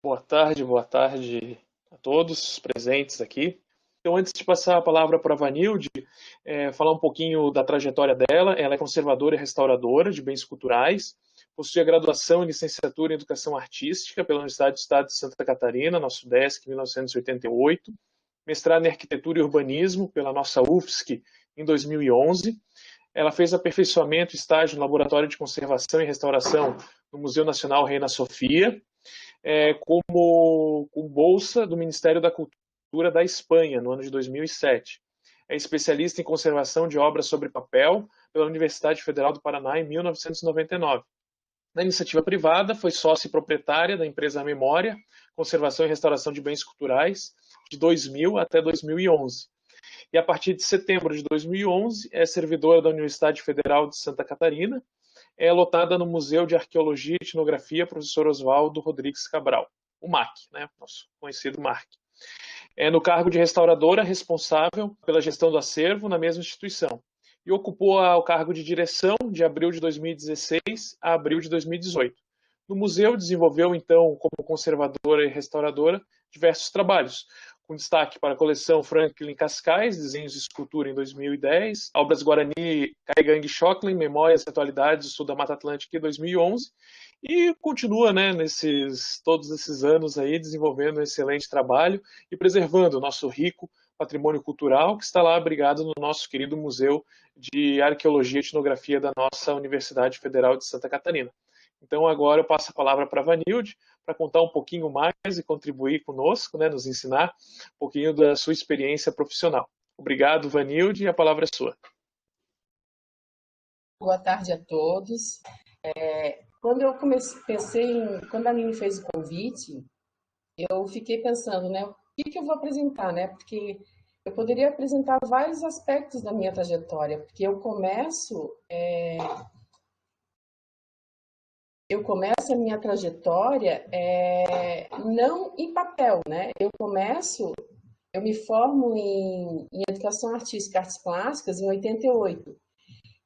Boa tarde a todos os presentes aqui. Então, antes de passar a palavra para a Vanilde, falar um pouquinho da trajetória dela. Ela é conservadora e restauradora de bens culturais, possui a graduação e licenciatura em Educação Artística pela Universidade do Estado de Santa Catarina, nosso UDESC, em 1988, mestrado em Arquitetura e Urbanismo pela nossa UFSC em 2011. Ela fez aperfeiçoamento e estágio no Laboratório de Conservação e Restauração no Museu Nacional Reina Sofia, como com bolsa do Ministério da Cultura da Espanha, no ano de 2007. É especialista em conservação de obras sobre papel pela Universidade Federal do Paraná em 1999. Na iniciativa privada, foi sócia e proprietária da empresa Memória, Conservação e Restauração de Bens Culturais, de 2000 até 2011. E a partir de setembro de 2011, é servidora da Universidade Federal de Santa Catarina, é lotada no Museu de Arqueologia e Etnografia Professor Oswaldo Rodrigues Cabral, o MAC, né, nosso conhecido MAC. É no cargo de restauradora responsável pela gestão do acervo na mesma instituição. E ocupou o cargo de direção de abril de 2016 a abril de 2018. No museu, desenvolveu, então, como conservadora e restauradora, diversos trabalhos, com destaque para a coleção Franklin Cascais, Desenhos de Escultura em 2010, Obras Guarani, Caigangue Schocklin, Memórias e Atualidades do Sul da Mata Atlântica em 2011, e continua, né, todos esses anos aí, desenvolvendo um excelente trabalho e preservando o nosso rico patrimônio cultural, que está lá abrigado no nosso querido Museu de Arqueologia e Etnografia da nossa Universidade Federal de Santa Catarina. Então, agora eu passo a palavra para a Vanilde, para contar um pouquinho mais e contribuir conosco, né, nos ensinar um pouquinho da sua experiência profissional. Obrigado, Vanilde, e a palavra é sua. Boa tarde a todos. Quando eu quando a Aline fez o convite, eu fiquei pensando, né, o que eu vou apresentar, né? Porque eu poderia apresentar vários aspectos da minha trajetória, porque eu começo a minha trajetória não em papel, né? Eu me formo em Educação Artística e Artes Plásticas em 88.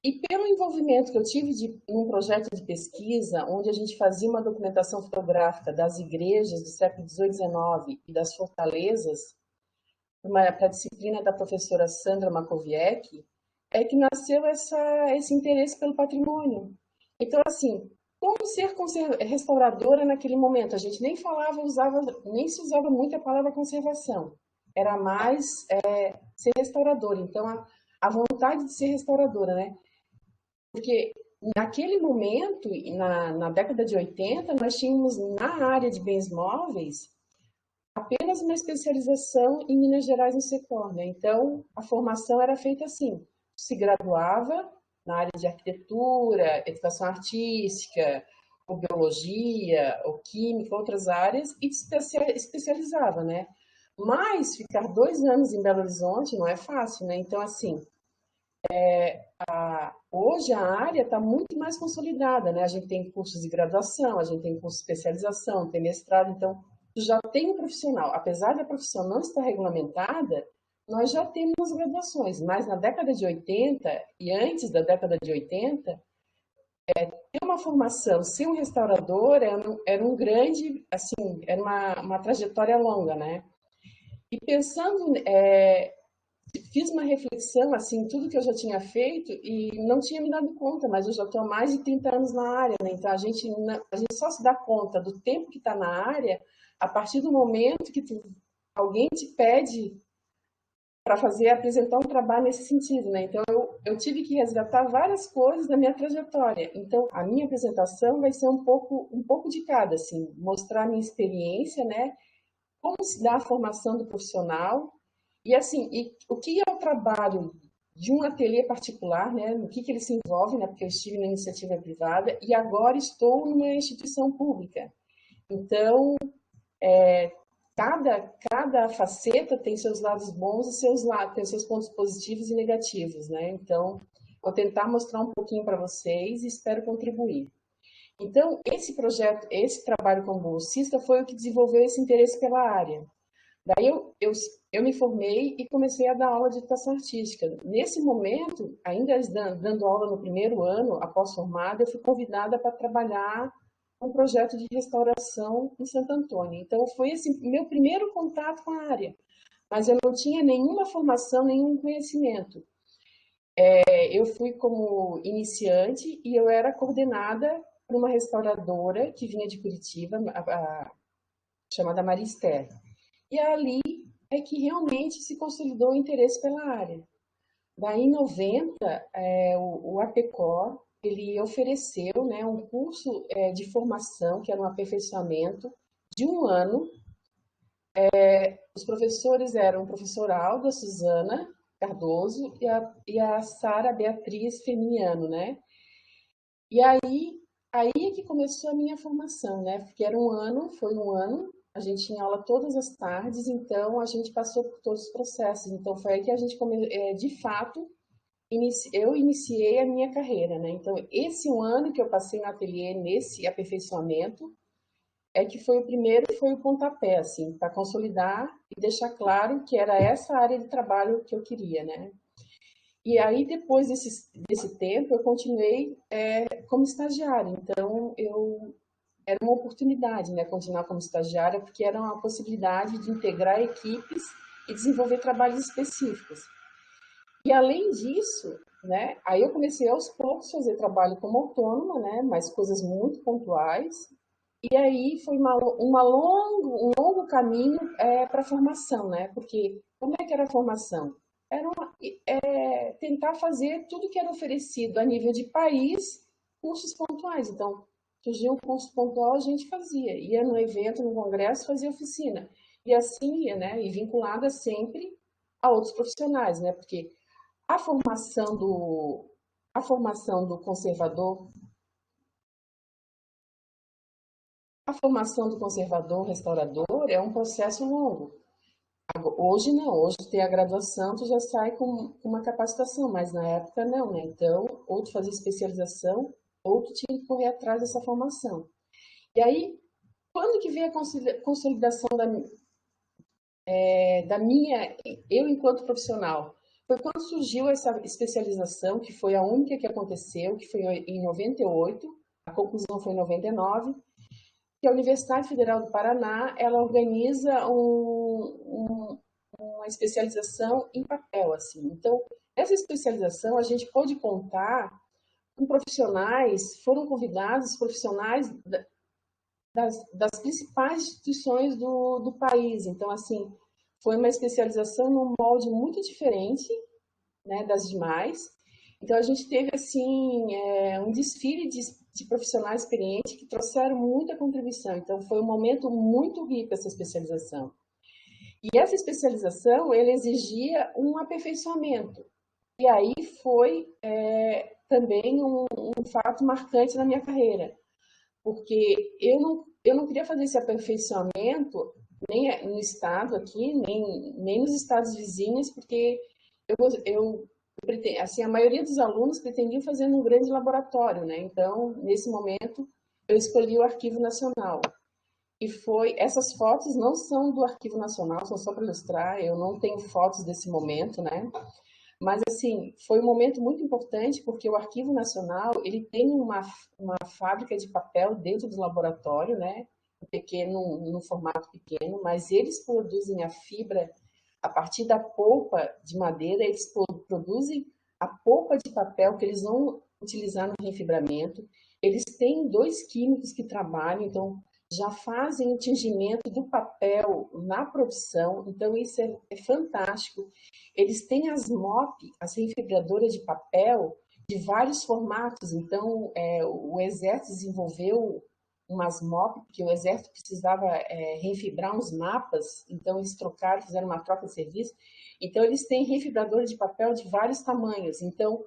E pelo envolvimento que eu tive num projeto de pesquisa, onde a gente fazia uma documentação fotográfica das igrejas do século XVIII e XIX e das fortalezas, para a disciplina da professora Sandra Makowiecki, é que nasceu esse interesse pelo patrimônio. Então, assim, como ser restauradora naquele momento? A gente nem nem se usava muito a palavra conservação. Era mais ser restauradora. Então, a vontade de ser restauradora, né? Porque naquele momento, na década de 80, nós tínhamos na área de bens móveis apenas uma especialização em Minas Gerais no Secor, né? Então, a formação era feita assim, se graduava na área de arquitetura, educação artística, ou biologia, ou química, outras áreas, e se especializava, né? Mas ficar 2 anos em Belo Horizonte não é fácil, né? Então, assim, hoje a área está muito mais consolidada, né? A gente tem cursos de graduação, a gente tem curso de especialização, tem mestrado, então já tem um profissional. Apesar da profissão não estar regulamentada, nós já temos graduações, mas na década de 80 e antes da década de 80, ter uma formação, ser um restaurador era um grande, assim, era uma trajetória longa, né? E pensando fiz uma reflexão, assim, tudo que eu já tinha feito e não tinha me dado conta, mas eu já estou há mais de 30 anos na área, né? Então a gente só se dá conta do tempo que está na área a partir do momento que alguém te pede para apresentar um trabalho nesse sentido, né? Então eu tive que resgatar várias coisas da minha trajetória. Então a minha apresentação vai ser um pouco de cada, assim, mostrar a minha experiência, né? Como se dá a formação do profissional e assim, o que é o trabalho de um ateliê particular, né? No que ele se envolve, né? Porque eu estive na iniciativa privada e agora estou numa instituição pública. Então, cada faceta tem seus lados bons e tem seus pontos positivos e negativos, né? Então, vou tentar mostrar um pouquinho para vocês e espero contribuir. Então, esse projeto, esse trabalho como bolsista foi o que desenvolveu esse interesse pela área. Daí eu me formei e comecei a dar aula de educação artística. Nesse momento, ainda dando aula no primeiro ano, após formada, eu fui convidada para trabalhar um projeto de restauração em Santo Antônio. Então, foi esse meu primeiro contato com a área, mas eu não tinha nenhuma formação, nenhum conhecimento. Eu fui como iniciante e eu era coordenada por uma restauradora que vinha de Curitiba, chamada Marister. E ali é que realmente se consolidou o interesse pela área. Daí, em 90, o APCOR, ele ofereceu, né, um curso de formação, que era um aperfeiçoamento de um ano. Os professores eram o professor Alda Suzana Cardoso e a Sara Beatriz Feminiano, né? E aí é que começou a minha formação, né? Porque foi um ano, a gente tinha aula todas as tardes, então a gente passou por todos os processos. Então foi aí que a gente, de fato, eu iniciei a minha carreira, né? Então, esse um ano que eu passei no ateliê, nesse aperfeiçoamento, é que foi o primeiro, foi o pontapé, assim, para consolidar e deixar claro que era essa área de trabalho que eu queria, né? E aí, depois desse tempo, eu continuei como estagiária. Então, era uma oportunidade, né, continuar como estagiária, porque era uma possibilidade de integrar equipes e desenvolver trabalhos específicos. E além disso, né, aí eu comecei aos poucos a fazer trabalho como autônoma, né, mas coisas muito pontuais. E aí foi um longo caminho para a formação, né? Porque como é que era a formação? Era tentar fazer tudo que era oferecido a nível de país, cursos pontuais. Então, surgia um curso pontual, a gente fazia. Ia no evento, no congresso, fazia oficina. E assim ia, né? E vinculada sempre a outros profissionais, né? Porque a formação a formação do conservador, a formação do conservador restaurador é um processo longo. Hoje não, hoje tem a graduação, tu já sai com uma capacitação, mas na época não, né? Então, ou tu fazia especialização, ou tu tinha que correr atrás dessa formação. E aí, quando que veio a consolidação da minha, eu enquanto profissional? Foi quando surgiu essa especialização, que foi a única que aconteceu, que foi em 98, a conclusão foi em 99, que a Universidade Federal do Paraná, ela organiza uma especialização em papel, assim. Então, essa especialização a gente pôde contar com profissionais, foram convidados profissionais das principais instituições do país. Então, assim, foi uma especialização num molde muito diferente, né, das demais. Então, a gente teve, assim, um desfile de profissionais experientes que trouxeram muita contribuição. Então, foi um momento muito rico essa especialização. E essa especialização, ele exigia um aperfeiçoamento. E aí foi também um fato marcante na minha carreira, porque eu não queria fazer esse aperfeiçoamento nem no estado aqui, nem nos estados vizinhos, porque eu assim, a maioria dos alunos pretendiam fazer num grande laboratório, né? Então, nesse momento, eu escolhi o Arquivo Nacional. E essas fotos não são do Arquivo Nacional, são só para ilustrar, eu não tenho fotos desse momento, né? Mas, assim, foi um momento muito importante porque o Arquivo Nacional, ele tem uma fábrica de papel dentro do laboratório, né? Pequeno, no formato pequeno, mas eles produzem a fibra a partir da polpa de madeira, eles produzem a polpa de papel que eles vão utilizar no refibramento. Eles têm dois químicos que trabalham, então já fazem o tingimento do papel na produção, então isso é fantástico. Eles têm as MOP, as refibradoras de papel, de vários formatos, então o Exército desenvolveu umas MOP, porque o Exército precisava refibrar uns mapas, então eles trocaram, fizeram uma troca de serviço, então eles têm refibradores de papel de vários tamanhos, então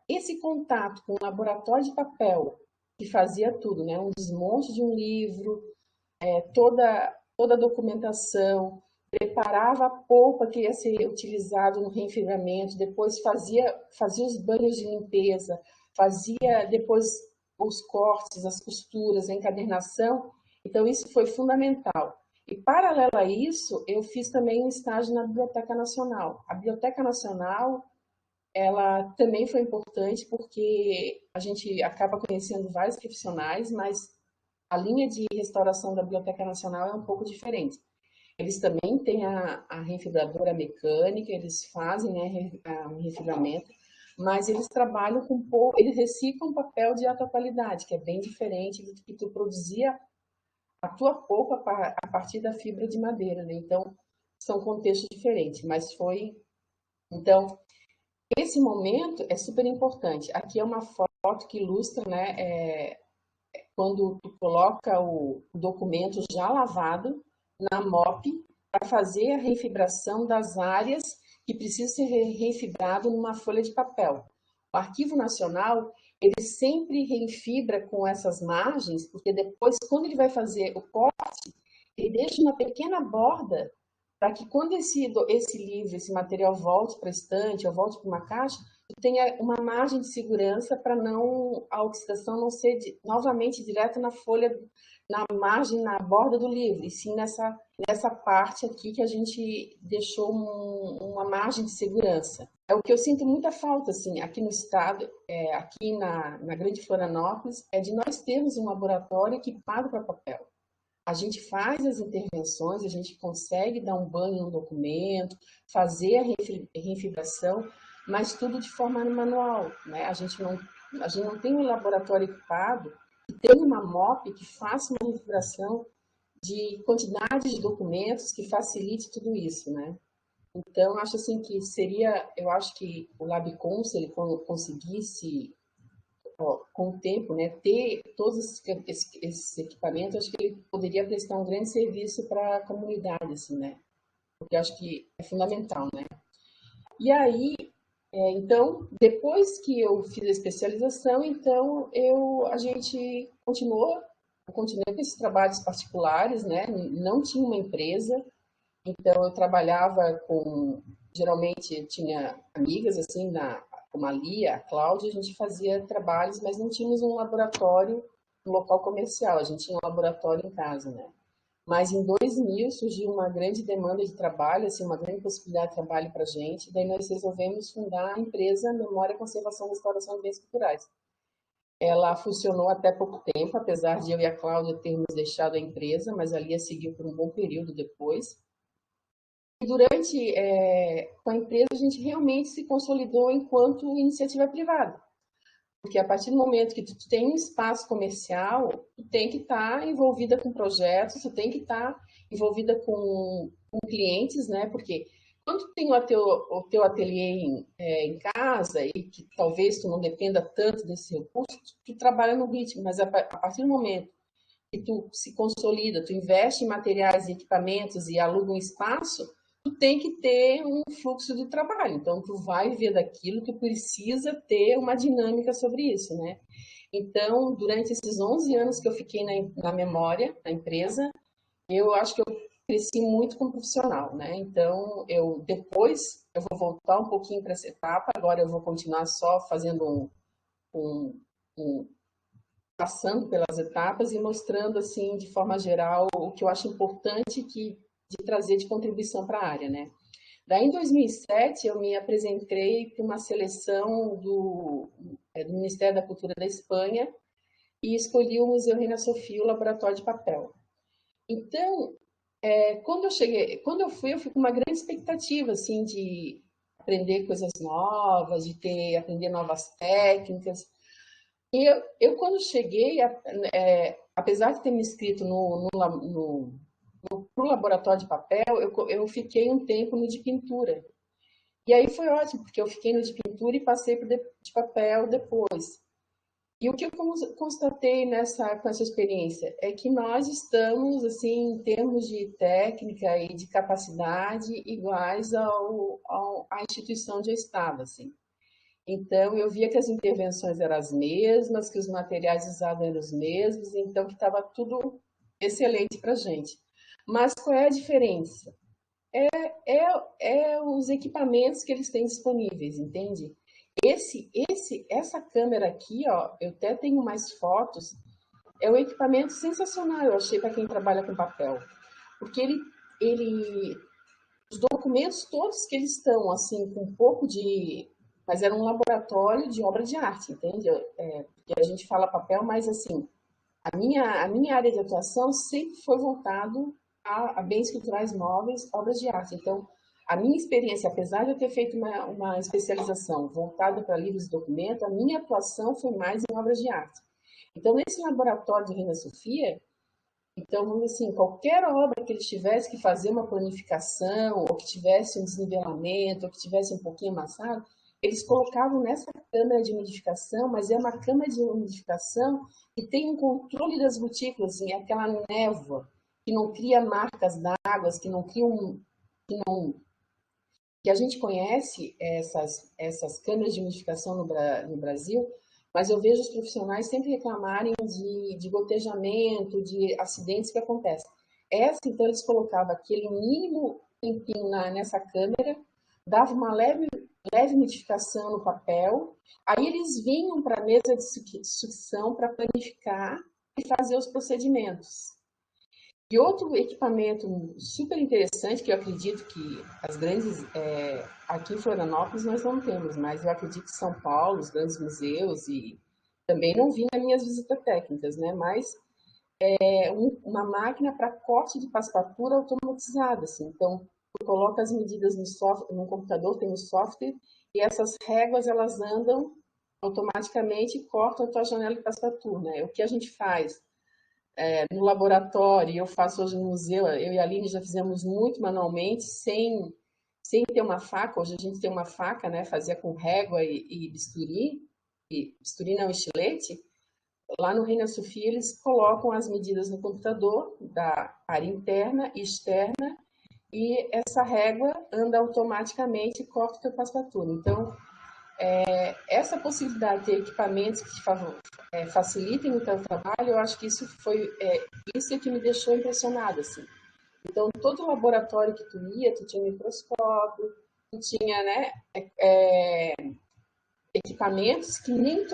esse contato com o laboratório de papel, que fazia tudo, né? Um desmonte de um livro, toda a documentação, preparava a polpa que ia ser utilizado no refibramento, depois fazia os banhos de limpeza, fazia depois os cortes, as costuras, a encadernação. Então, isso foi fundamental. E, paralelo a isso, eu fiz também um estágio na Biblioteca Nacional. A Biblioteca Nacional ela também foi importante porque a gente acaba conhecendo vários profissionais, mas a linha de restauração da Biblioteca Nacional é um pouco diferente. Eles também têm a refibradora mecânica, eles fazem, né, o refibramento, mas eles trabalham com pouco, eles reciclam papel de alta qualidade, que é bem diferente do que tu produzia a tua polpa a partir da fibra de madeira, né? Então, são contextos diferentes, mas foi... Então, esse momento é super importante. Aqui é uma foto que ilustra, né, quando tu coloca o documento já lavado na MOP para fazer a refibração das áreas que precisam ser refibrado numa folha de papel. O Arquivo Nacional, ele sempre refibra com essas margens, porque depois, quando ele vai fazer o corte, ele deixa uma pequena borda para que quando esse livro, esse material volte para a estante ou volte para uma caixa, tenha uma margem de segurança para não a oxidação não ser novamente direto na folha, na margem, na borda do livro, e sim nessa parte aqui que a gente deixou uma margem de segurança. É o que eu sinto muita falta, assim, aqui no estado, aqui na Grande Florianópolis, é de nós termos um laboratório equipado para papel. A gente faz as intervenções, a gente consegue dar um banho no documento, fazer a refibração, mas tudo de forma manual, né? A gente não tem um laboratório equipado que tenha uma MOP que faça uma refibração de quantidade de documentos que facilite tudo isso, né? Então, acho assim que eu acho que o LabCon, se ele conseguisse com o tempo, né, ter todos esses equipamentos, acho que ele poderia prestar um grande serviço para a comunidade, assim, né? Porque acho que é fundamental, né? E aí, então, depois que eu fiz a especialização, então a gente eu continuei com esses trabalhos particulares, né? Não tinha uma empresa, então eu trabalhava geralmente tinha amigas assim como a Lia, a Cláudia, a gente fazia trabalhos, mas não tínhamos um laboratório, um local comercial, a gente tinha um laboratório em casa, né? Mas em 2000 surgiu uma grande demanda de trabalho, assim, uma grande possibilidade de trabalho para a gente, daí nós resolvemos fundar a empresa Memória, Conservação e Restauração de Bens Culturais. Ela funcionou até pouco tempo, apesar de eu e a Cláudia termos deixado a empresa, mas a Lia seguiu por um bom período depois. Com a empresa, a gente realmente se consolidou enquanto iniciativa privada. Porque a partir do momento que tu tem um espaço comercial, tu tem que estar envolvida com projetos, tu tem que estar envolvida com clientes, né? Porque quando tu tem o teu ateliê em casa e que talvez tu não dependa tanto desse recurso, tu trabalha no ritmo, mas a partir do momento que tu se consolida, tu investe em materiais e equipamentos e aluga um espaço, tu tem que ter um fluxo de trabalho. Então, tu vai ver daquilo, tu precisa ter uma dinâmica sobre isso, né? Então, durante esses 11 anos que eu fiquei na memória, na empresa, eu acho que eu cresci muito como profissional, né? Então, depois eu vou voltar um pouquinho para essa etapa, agora eu vou continuar só fazendo passando pelas etapas e mostrando, assim, de forma geral, o que eu acho importante de trazer de contribuição para a área, né? Daí, em 2007, eu me apresentei para uma seleção do Ministério da Cultura da Espanha e escolhi o Museu Reina Sofia, o Laboratório de Papel. Então, quando eu fui com uma grande expectativa, assim, de aprender coisas novas, aprender novas técnicas. E eu quando cheguei, apesar de ter me inscrito no laboratório de papel, eu fiquei um tempo no de pintura. E aí foi ótimo, porque eu fiquei no de pintura e passei para o de papel depois. E o que eu constatei com essa experiência é que nós estamos, assim, em termos de técnica e de capacidade, iguais à instituição de Estado, assim. Então, eu via que as intervenções eram as mesmas, que os materiais usados eram os mesmos, então que estava tudo excelente para a gente. Mas qual é a diferença? É os equipamentos que eles têm disponíveis, entende? Essa câmera aqui, ó, eu até tenho mais fotos, é um equipamento sensacional, eu achei, para quem trabalha com papel. Porque os documentos todos que eles estão, assim, com um pouco de mas era um laboratório de obra de arte, entende? Porque a gente fala papel, mas assim, a minha área de atuação sempre foi voltado a bens culturais móveis, obras de arte. Então, a minha experiência, apesar de eu ter feito uma especialização voltada para livros e documentos, a minha atuação foi mais em obras de arte. Então, nesse laboratório de Reina Sofia, então, vamos dizer assim, qualquer obra que eles tivessem que fazer uma planificação, ou que tivesse um desnivelamento, ou que tivesse um pouquinho amassado, eles colocavam nessa câmara de umidificação, mas é uma câmara de umidificação que tem um controle das gotículas, assim, aquela névoa, que não cria marcas d'água, que não cria que a gente conhece essas câmeras de umidificação no Brasil, mas eu vejo os profissionais sempre reclamarem de gotejamento, de acidentes que acontecem. Essa, então, eles colocavam aquele mínimo tempinho nessa câmera, dava uma leve umidificação no papel, aí eles vinham para a mesa de sucção para planificar e fazer os procedimentos. E outro equipamento super interessante, que eu acredito que as grandes, aqui em Florianópolis nós não temos, mas eu acredito que São Paulo, os grandes museus, e também não vi nas minhas visitas técnicas, né? Mas uma máquina para corte de passepatura automatizada, assim. Então, tu coloca as medidas no computador, tem um software, e essas réguas, elas andam automaticamente e cortam a tua janela de passepatura, né? O que a gente faz no laboratório, eu faço hoje no museu, eu e a Aline já fizemos muito manualmente, sem ter uma faca. Hoje a gente tem uma faca, né? Fazia com régua e bisturi não, estilete. Lá no Reina Sofia, eles colocam as medidas no computador da área interna e externa, e essa régua anda automaticamente e corta o teu passepatura. Então, essa possibilidade de ter equipamentos que facilitem o teu trabalho, eu acho que isso é que me deixou impressionada, assim. Então, todo laboratório que tu ia, tu tinha microscópio, tu tinha, né, equipamentos que nem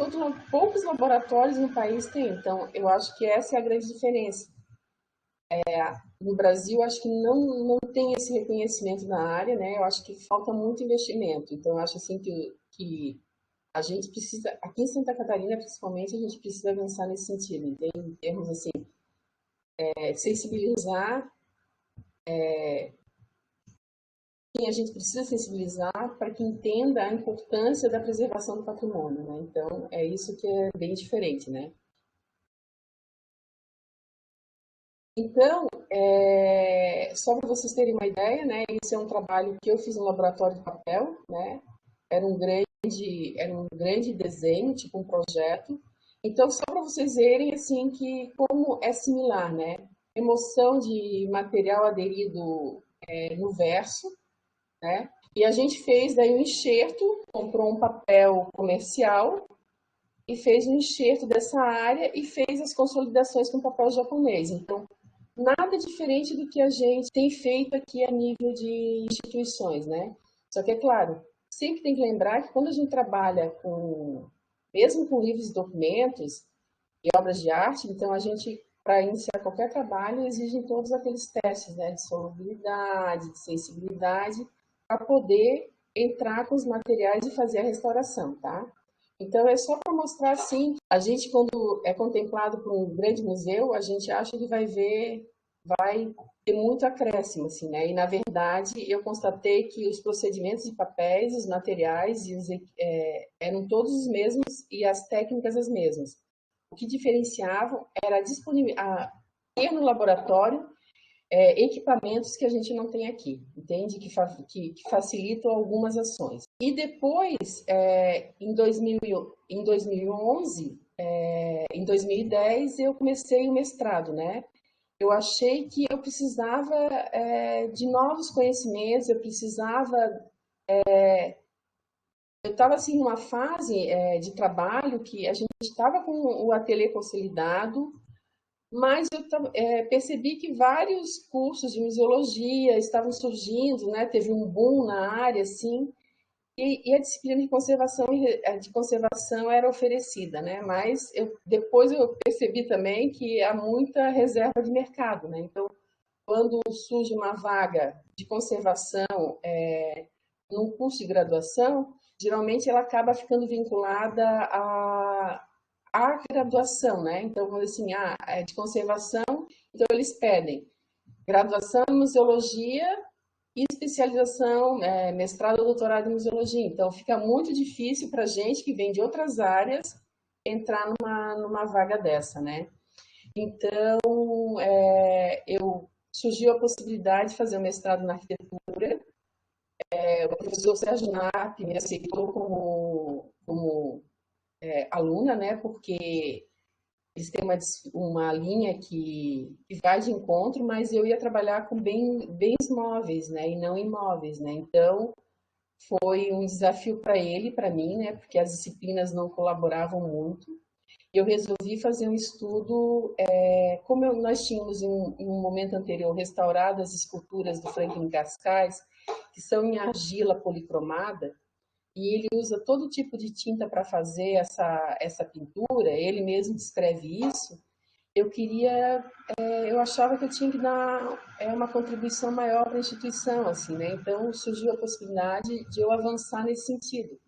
poucos laboratórios no país têm. Então, eu acho que essa é a grande diferença. No Brasil, acho que não tem esse reconhecimento na área, né? Eu acho que falta muito investimento. Então, eu acho assim que a gente precisa, aqui em Santa Catarina, principalmente, a gente precisa avançar nesse sentido, em termos assim, sensibilizar, quem a gente precisa sensibilizar para que entenda a importância da preservação do patrimônio, né? Então, é isso que é bem diferente, né? Então, só para vocês terem uma ideia, né? Esse é um trabalho que eu fiz no laboratório de papel, né? Era um grande desenho, tipo um projeto. Então, só para vocês verem, assim, que como é similar, né? Emoção de material aderido no verso, né? E a gente fez daí um enxerto, comprou um papel comercial e fez um enxerto dessa área e fez as consolidações com papel japonês. Então, nada diferente do que a gente tem feito aqui a nível de instituições, né? Só que, é claro, sempre tem que lembrar que quando a gente trabalha mesmo com livros e documentos e obras de arte, então a gente, para iniciar qualquer trabalho, exigem todos aqueles testes, né? De solubilidade, de sensibilidade, para poder entrar com os materiais e fazer a restauração, tá? Então, é só para mostrar, assim, a gente, quando é contemplado por um grande museu, a gente acha que vai ter muito acréscimo, assim, né? E, na verdade, eu constatei que os procedimentos de papéis, os materiais, eram todos os mesmos e as técnicas as mesmas. O que diferenciavam era ter no laboratório equipamentos que a gente não tem aqui, entende? Que facilitam algumas ações. E depois, em 2011, em 2010, eu comecei o mestrado, né? Eu achei que eu precisava de novos conhecimentos, eu estava assim numa fase de trabalho que a gente estava com o ateliê consolidado, mas eu percebi que vários cursos de museologia estavam surgindo, né? Teve um boom na área, assim, e a disciplina de conservação era oferecida, né? Mas depois eu percebi também que há muita reserva de mercado, né? Então, quando surge uma vaga de conservação num curso de graduação, geralmente ela acaba ficando vinculada à graduação, né? Então, vamos dizer assim, é de conservação, então eles pedem graduação em museologia e especialização, mestrado ou doutorado em museologia. Então, fica muito difícil para a gente que vem de outras áreas entrar numa vaga dessa, né? Então, surgiu a possibilidade de fazer o mestrado na arquitetura. O professor Sérgio Nap me aceitou como aluna, né? Porque eles têm uma linha que vai de encontro, mas eu ia trabalhar com bens móveis, né? E não imóveis, né? Então, foi um desafio para ele e para mim, né? Porque as disciplinas não colaboravam muito. Eu resolvi fazer um estudo, como nós tínhamos em um momento anterior restaurado as esculturas do Franklin Cascais, que são em argila policromada, e ele usa todo tipo de tinta para fazer essa pintura, ele mesmo descreve isso. Eu achava que eu tinha que dar uma contribuição maior para a instituição, assim, né? Então surgiu a possibilidade de eu avançar nesse sentido.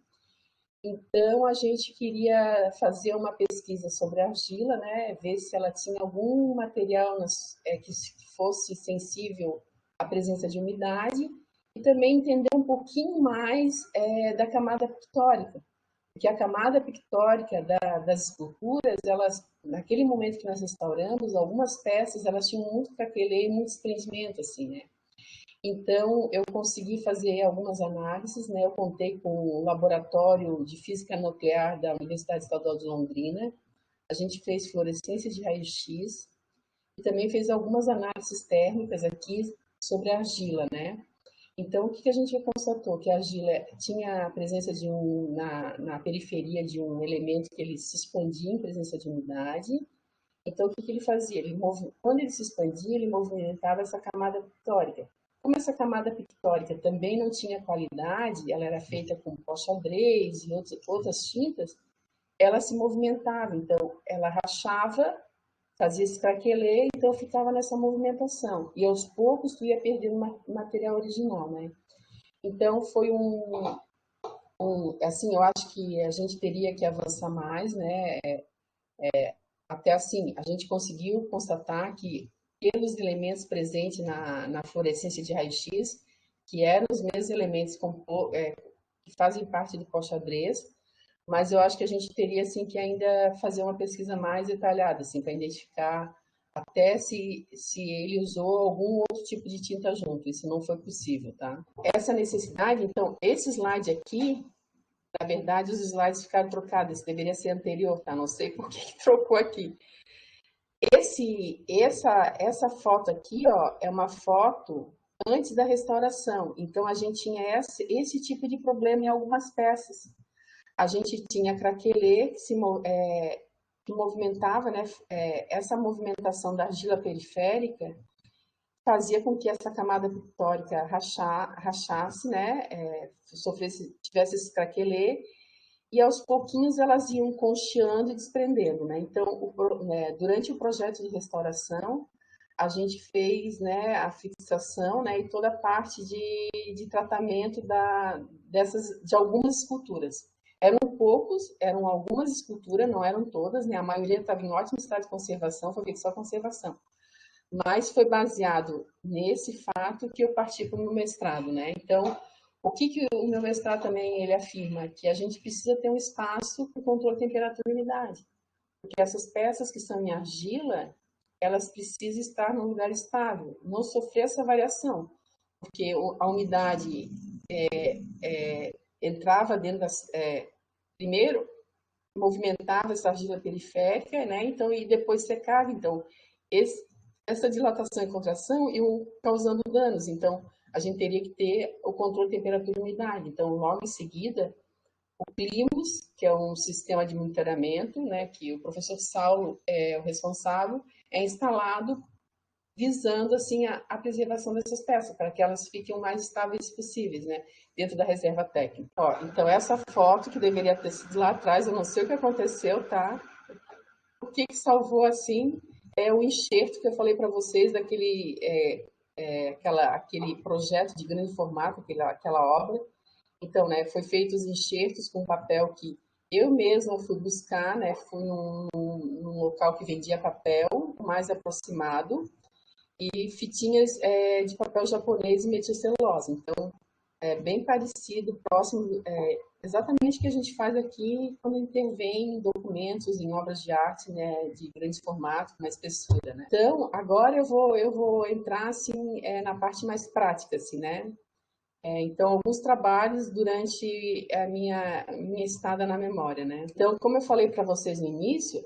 Então, a gente queria fazer uma pesquisa sobre a argila, né? Ver se ela tinha algum material que fosse sensível à presença de umidade e também entender um pouquinho mais da camada pictórica. Porque a camada pictórica das esculturas, elas, naquele momento que nós restauramos, algumas peças, elas tinham muito craquelê e muito desprendimento, assim, né? Então, eu consegui fazer algumas análises, né? Eu contei com o Laboratório de Física Nuclear da Universidade Estadual de Londrina. A gente fez fluorescência de raio-x e também fez algumas análises térmicas aqui sobre a argila, né? Então, o que a gente constatou? Que a argila tinha a presença na periferia de um elemento que ele se expandia em presença de umidade. Então, o que ele fazia? Quando ele se expandia, ele movimentava essa camada pictórica. Como essa camada pictórica também não tinha qualidade, ela era feita com pó-xadrez e outras tintas, ela se movimentava. Então, ela rachava, fazia esse craquelê, então ficava nessa movimentação. E aos poucos, tu ia perdendo o material original, né? Então, foi assim, eu acho que a gente teria que avançar mais, né? Até assim, a gente conseguiu constatar que, pelos elementos presentes na fluorescência de raio-x, que eram os mesmos elementos que fazem parte do pó-xadrez, mas eu acho que a gente teria assim, que ainda fazer uma pesquisa mais detalhada, assim, para identificar até se ele usou algum outro tipo de tinta junto. Isso não foi possível, tá? Essa necessidade, então, esse slide aqui, na verdade, os slides ficaram trocados. Esse deveria ser anterior, tá? Não sei por que trocou aqui. Essa foto aqui, ó, é uma foto antes da restauração. Então, a gente tinha esse tipo de problema em algumas peças. A gente tinha craquelê que movimentava, né? Essa movimentação da argila periférica fazia com que essa camada pictórica rachasse, né? Tivesse esse craquelê, e aos pouquinhos elas iam concheando e desprendendo, né? Então, durante o projeto de restauração, a gente fez, né, a fixação, né, e toda a parte de tratamento de algumas esculturas. Eram algumas esculturas, não eram todas, né? A maioria estava em ótimo estado de conservação, foi feito só conservação. Mas foi baseado nesse fato que eu parti para o meu mestrado, né? Então, o que o meu mestrado também ele afirma? Que a gente precisa ter um espaço para o controle de temperatura e umidade. Porque essas peças que são em argila, elas precisam estar num lugar estável, não sofrer essa variação. Porque a umidade entrava dentro primeiro, movimentava essa argila periférica, né? Então, e depois secava. Então, essa dilatação e contração iam causando danos. Então, a gente teria que ter o controle de temperatura e umidade. Então, logo em seguida, o Climus, que é um sistema de monitoramento, né, que o professor Saulo é o responsável, é instalado visando assim a preservação dessas peças, para que elas fiquem o mais estáveis possíveis, né, dentro da reserva técnica. Ó, então, essa foto que deveria ter sido lá atrás, eu não sei o que aconteceu, tá? O que salvou assim é o enxerto que eu falei para vocês daquele aquele projeto de grande formato, aquela obra. Então, né, foi feito os enxertos com papel que eu mesma fui buscar, né, fui num local que vendia papel mais aproximado e fitinhas de papel japonês e metilcelulose. Então, é bem parecido, próximo, exatamente o que a gente faz aqui quando intervém em documentos, em obras de arte, né, de grande formato, com mais espessura, né? Então, agora eu vou entrar, assim, na parte mais prática, assim, né? Então, alguns trabalhos durante a minha estada na memória, né? Então, como eu falei para vocês no início,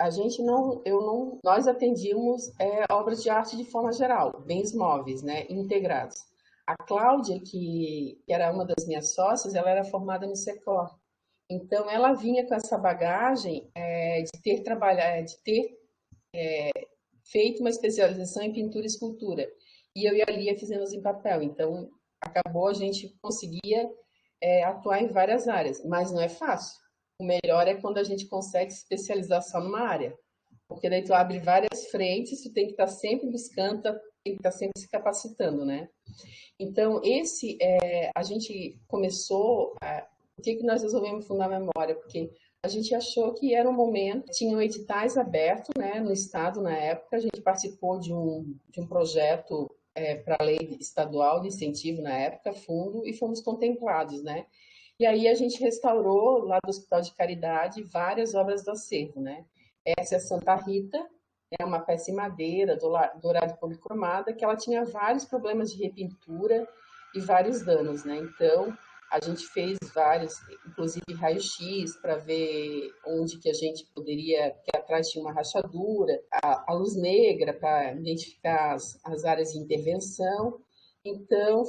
nós atendíamos obras de arte de forma geral, bens móveis, né, integrados. A Cláudia, que era uma das minhas sócias, ela era formada no Secor. Então, ela vinha com essa bagagem de ter trabalhado, de ter feito uma especialização em pintura e escultura. E eu e a Lia fizemos em papel. Então, acabou a gente conseguia atuar em várias áreas, mas não é fácil. O melhor é quando a gente consegue se especializar só numa área, porque daí tu abre várias frentes, tu tem que estar sempre buscando, tem que estar sempre se capacitando, né? Então, a gente começou, por que nós resolvemos fundar a Memória? Porque a gente achou que era um momento, tinham editais abertos, né, no estado na época, a gente participou de um projeto para a lei estadual de incentivo na época, fundo, e fomos contemplados, né? E aí a gente restaurou lá do Hospital de Caridade várias obras do acervo, né? Essa é Santa Rita, é uma peça em madeira, dourada e policromada, que ela tinha vários problemas de repintura e vários danos, né? Então, a gente fez vários, inclusive raio-x, para ver onde que a gente poderia, que atrás tinha uma rachadura, a luz negra para identificar as áreas de intervenção. Então,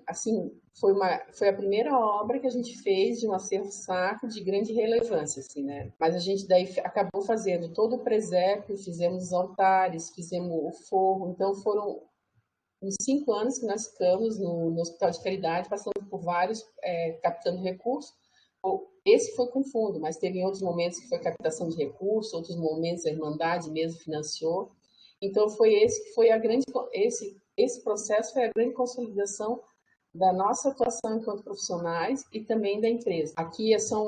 assim, foi a primeira obra que a gente fez de um acervo sacro de grande relevância, assim, né? Mas a gente daí acabou fazendo todo o presépio, fizemos os altares, fizemos o forro. Então, foram uns 5 anos que nós ficamos no Hospital de Caridade, passando por vários, captando recursos. Esse foi com fundo, mas teve outros momentos que foi captação de recursos, outros momentos a Irmandade mesmo financiou. Então, foi esse que foi a grande, esse processo foi a grande consolidação da nossa atuação enquanto profissionais e também da empresa. Aqui são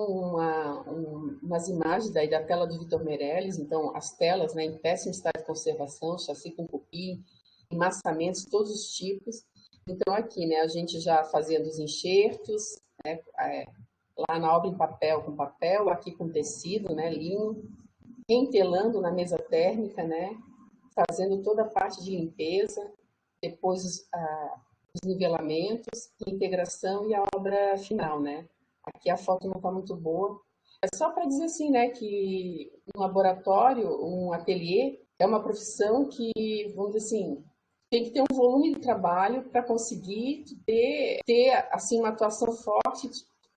umas imagens da tela do Vitor Meirelles, então as telas, né, em péssimo estado de conservação, chassi com cupim, emassamentos, todos os tipos. Então aqui, né, a gente já fazendo os enxertos, né, lá na obra em papel com papel, aqui com tecido, né, linho, entelando na mesa térmica, né, fazendo toda a parte de limpeza, depois os nivelamentos, integração e a obra final, né? Aqui a foto não está muito boa. É só para dizer assim, né, que um laboratório, um ateliê, é uma profissão que, vamos dizer assim, tem que ter um volume de trabalho para conseguir ter assim, uma atuação forte,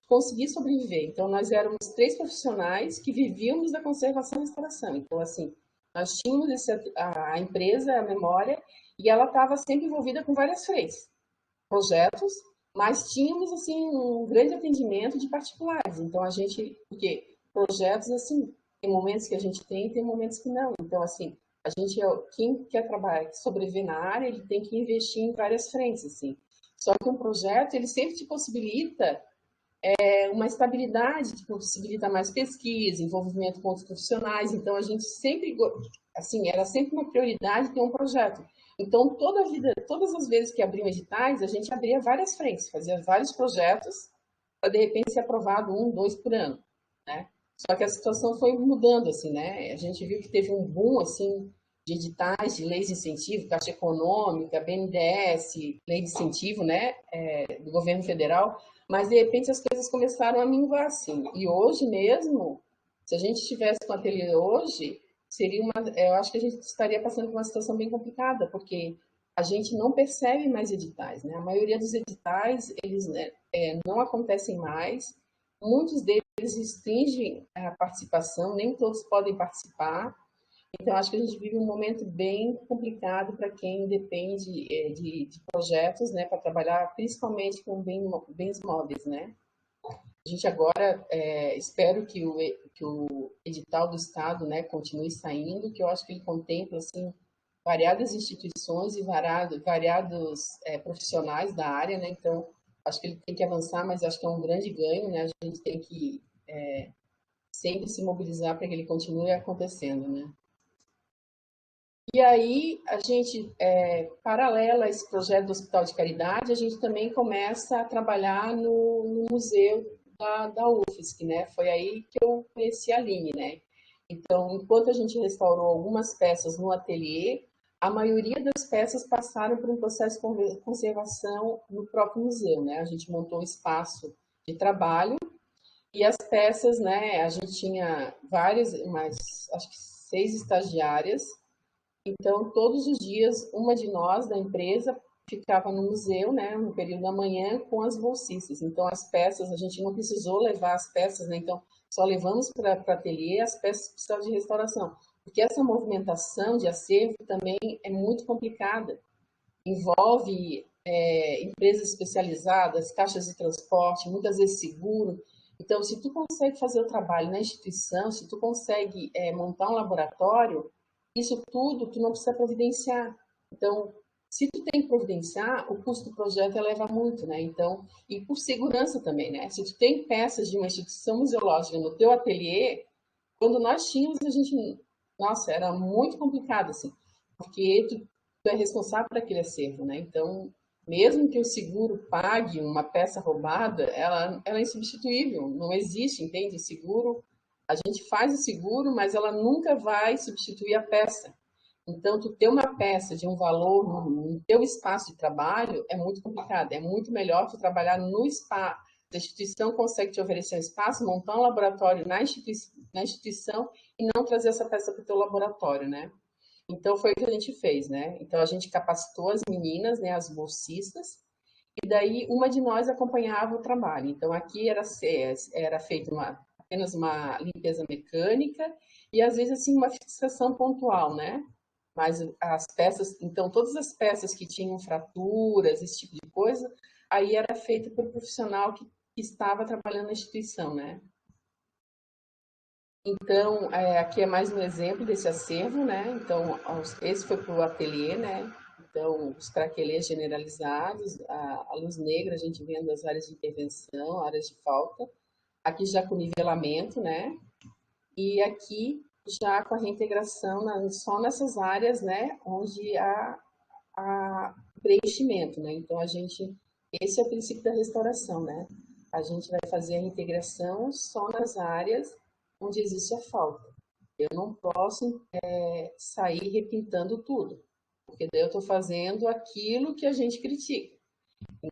conseguir sobreviver. Então, nós éramos 3 profissionais que vivíamos da conservação e restauração. Então, assim, nós tínhamos a empresa, a memória, e ela estava sempre envolvida com várias frentes, projetos, mas tínhamos assim um grande atendimento de particulares. Então a gente, porque projetos assim, tem momentos que a gente tem momentos que não. Então assim, a gente quem quer trabalhar, sobreviver na área, ele tem que investir em várias frentes assim. Só que um projeto, ele sempre te possibilita uma estabilidade, que possibilita mais pesquisa, envolvimento com outros profissionais. Então, a gente sempre, assim, era sempre uma prioridade ter um projeto. Então, todas as vezes que abriam editais, a gente abria várias frentes, fazia vários projetos para, de repente, ser aprovado 1, 2 por ano, né? Só que a situação foi mudando, assim, né? A gente viu que teve um boom, assim, de editais, de leis de incentivo, Caixa Econômica, BNDES, lei de incentivo, né, do governo federal, mas de repente as coisas começaram a minguar assim. E hoje mesmo, se a gente estivesse com a ateliê hoje, eu acho que a gente estaria passando por uma situação bem complicada, porque a gente não percebe mais editais, né? A maioria dos editais, eles, né, não acontecem mais, muitos deles restringem a participação, nem todos podem participar. Então, acho que a gente vive um momento bem complicado para quem depende de projetos, né, para trabalhar principalmente com bens móveis, né? A gente agora espero que o edital do Estado, né, continue saindo, que eu acho que ele contempla assim variadas instituições e variados profissionais da área, né? Então, Acho que ele tem que avançar, mas acho que é um grande ganho, né? A gente tem que sempre se mobilizar para que ele continue acontecendo, né? E aí, a gente, paralelo a esse projeto do Hospital de Caridade, a gente também começa a trabalhar no museu da UFSC, né? Foi aí que eu conheci a Aline, né? Então, enquanto a gente restaurou algumas peças no ateliê, a maioria das peças passaram por um processo de conservação no próprio museu, né? A gente montou um espaço de trabalho e as peças, né? A gente tinha várias, mas acho que 6 estagiárias. Então, todos os dias, uma de nós da empresa ficava no museu, né, no período da manhã, com as bolsistas. Então, as peças, a gente não precisou levar as peças, né? Então, só levamos para o ateliê as peças que precisavam de restauração. Porque essa movimentação de acervo também é muito complicada. Envolve empresas especializadas, caixas de transporte, muitas vezes seguro. Então, se tu consegue fazer o trabalho na instituição, se tu consegue montar um laboratório, isso tudo tu não precisa providenciar. Então, se tu tem que providenciar, o custo do projeto eleva muito, né? Então, e por segurança também, né? Se tu tem peças de uma instituição museológica no teu ateliê, quando nós tínhamos, a gente, nossa, era muito complicado, assim, porque tu é responsável por aquele acervo, né? Então, mesmo que o seguro pague uma peça roubada, ela é insubstituível, não existe, entende? Seguro, a gente faz o seguro, mas ela nunca vai substituir a peça. Então, tu ter uma peça de um valor no teu espaço de trabalho é muito complicado. É muito melhor tu trabalhar no espaço. A instituição consegue te oferecer um espaço, montar um laboratório na instituição e não trazer essa peça para o teu laboratório, né? Então, foi o que a gente fez, né? Então, a gente capacitou as meninas, né, as bolsistas, e daí uma de nós acompanhava o trabalho. Então, aqui era feita apenas uma limpeza mecânica e, às vezes, assim, uma fixação pontual, né? Mas as peças, então, todas as peças que tinham fraturas, esse tipo de coisa, aí era feito por profissional que estava trabalhando na instituição, né? Então, aqui é mais um exemplo desse acervo, né? Então, esse foi para o ateliê, né? Então, os craquelês generalizados, a luz negra, a gente vendo as áreas de intervenção, áreas de falta. Aqui já com nivelamento, né? E aqui já com a reintegração só nessas áreas, né? Onde há preenchimento, né? Então, esse é o princípio da restauração, né? A gente vai fazer a integração só nas áreas onde existe a falta. Eu não posso sair repintando tudo, porque daí eu estou fazendo aquilo que a gente critica.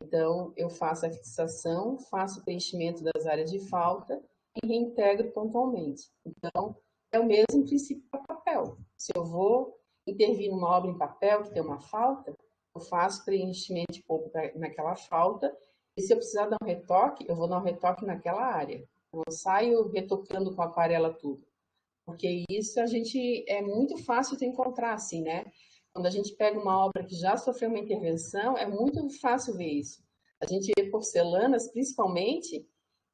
Então, eu faço a fixação, faço o preenchimento das áreas de falta e reintegro pontualmente. Então, é o mesmo princípio para papel. Se eu vou intervir numa obra em papel que tem uma falta, eu faço preenchimento de corpo naquela falta, e se eu precisar dar um retoque, eu vou dar um retoque naquela área. Eu não saio retocando com a aquarela tudo. Porque isso a gente é muito fácil de encontrar, assim, né? Quando a gente pega uma obra que já sofreu uma intervenção, é muito fácil ver isso. A gente vê porcelanas, principalmente,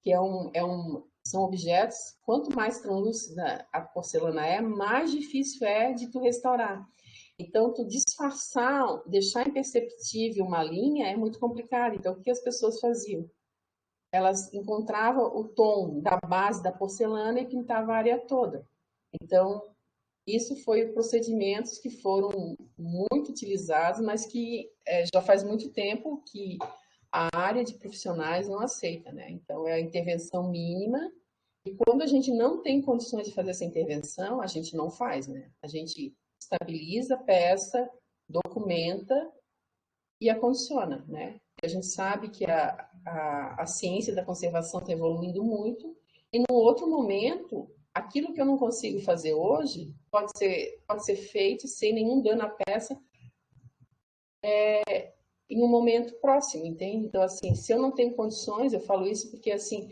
que são objetos, quanto mais translúcida a porcelana é, mais difícil é de tu restaurar. Então, tu disfarçar, deixar imperceptível uma linha é muito complicado. Então, o que as pessoas faziam? Elas encontravam o tom da base da porcelana e pintavam a área toda. Então, isso foi procedimentos que foram muito utilizados, mas que já faz muito tempo que a área de profissionais não aceita, né? Então, é a intervenção mínima, e quando a gente não tem condições de fazer essa intervenção, a gente não faz, né? A gente estabiliza a peça, documenta e acondiciona, né? A gente sabe que a ciência da conservação está evoluindo muito, e no outro momento, aquilo que eu não consigo fazer hoje pode ser feito sem nenhum dano à peça em um momento próximo, entende? Então, assim, se eu não tenho condições, eu falo isso porque, assim,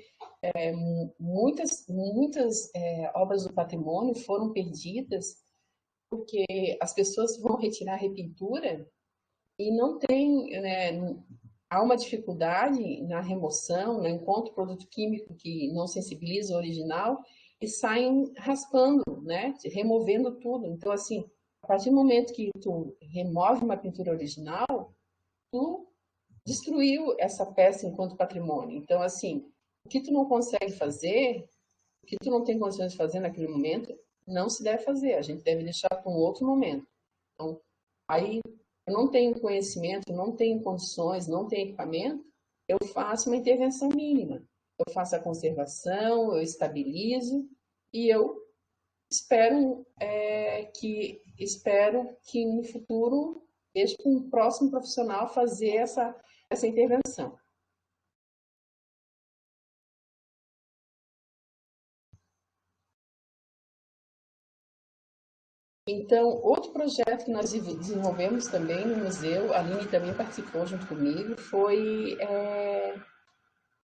muitas obras do patrimônio foram perdidas porque as pessoas vão retirar a repintura e não tem, né, há uma dificuldade na remoção, no encontro do produto químico que não sensibiliza o original e saem raspando, né, removendo tudo. Então, assim, a partir do momento que tu remove uma pintura original, tu destruiu essa peça enquanto patrimônio. Então, assim, o que tu não consegue fazer, o que tu não tem condições de fazer naquele momento, não se deve fazer. A gente deve deixar para um outro momento. Então, aí eu não tenho conhecimento, não tenho condições, não tenho equipamento, eu faço uma intervenção mínima. Eu faço a conservação, eu estabilizo e eu espero que no futuro deixe para um próximo profissional fazer essa intervenção. Então, outro projeto que nós desenvolvemos também no museu, a Aline também participou junto comigo, foi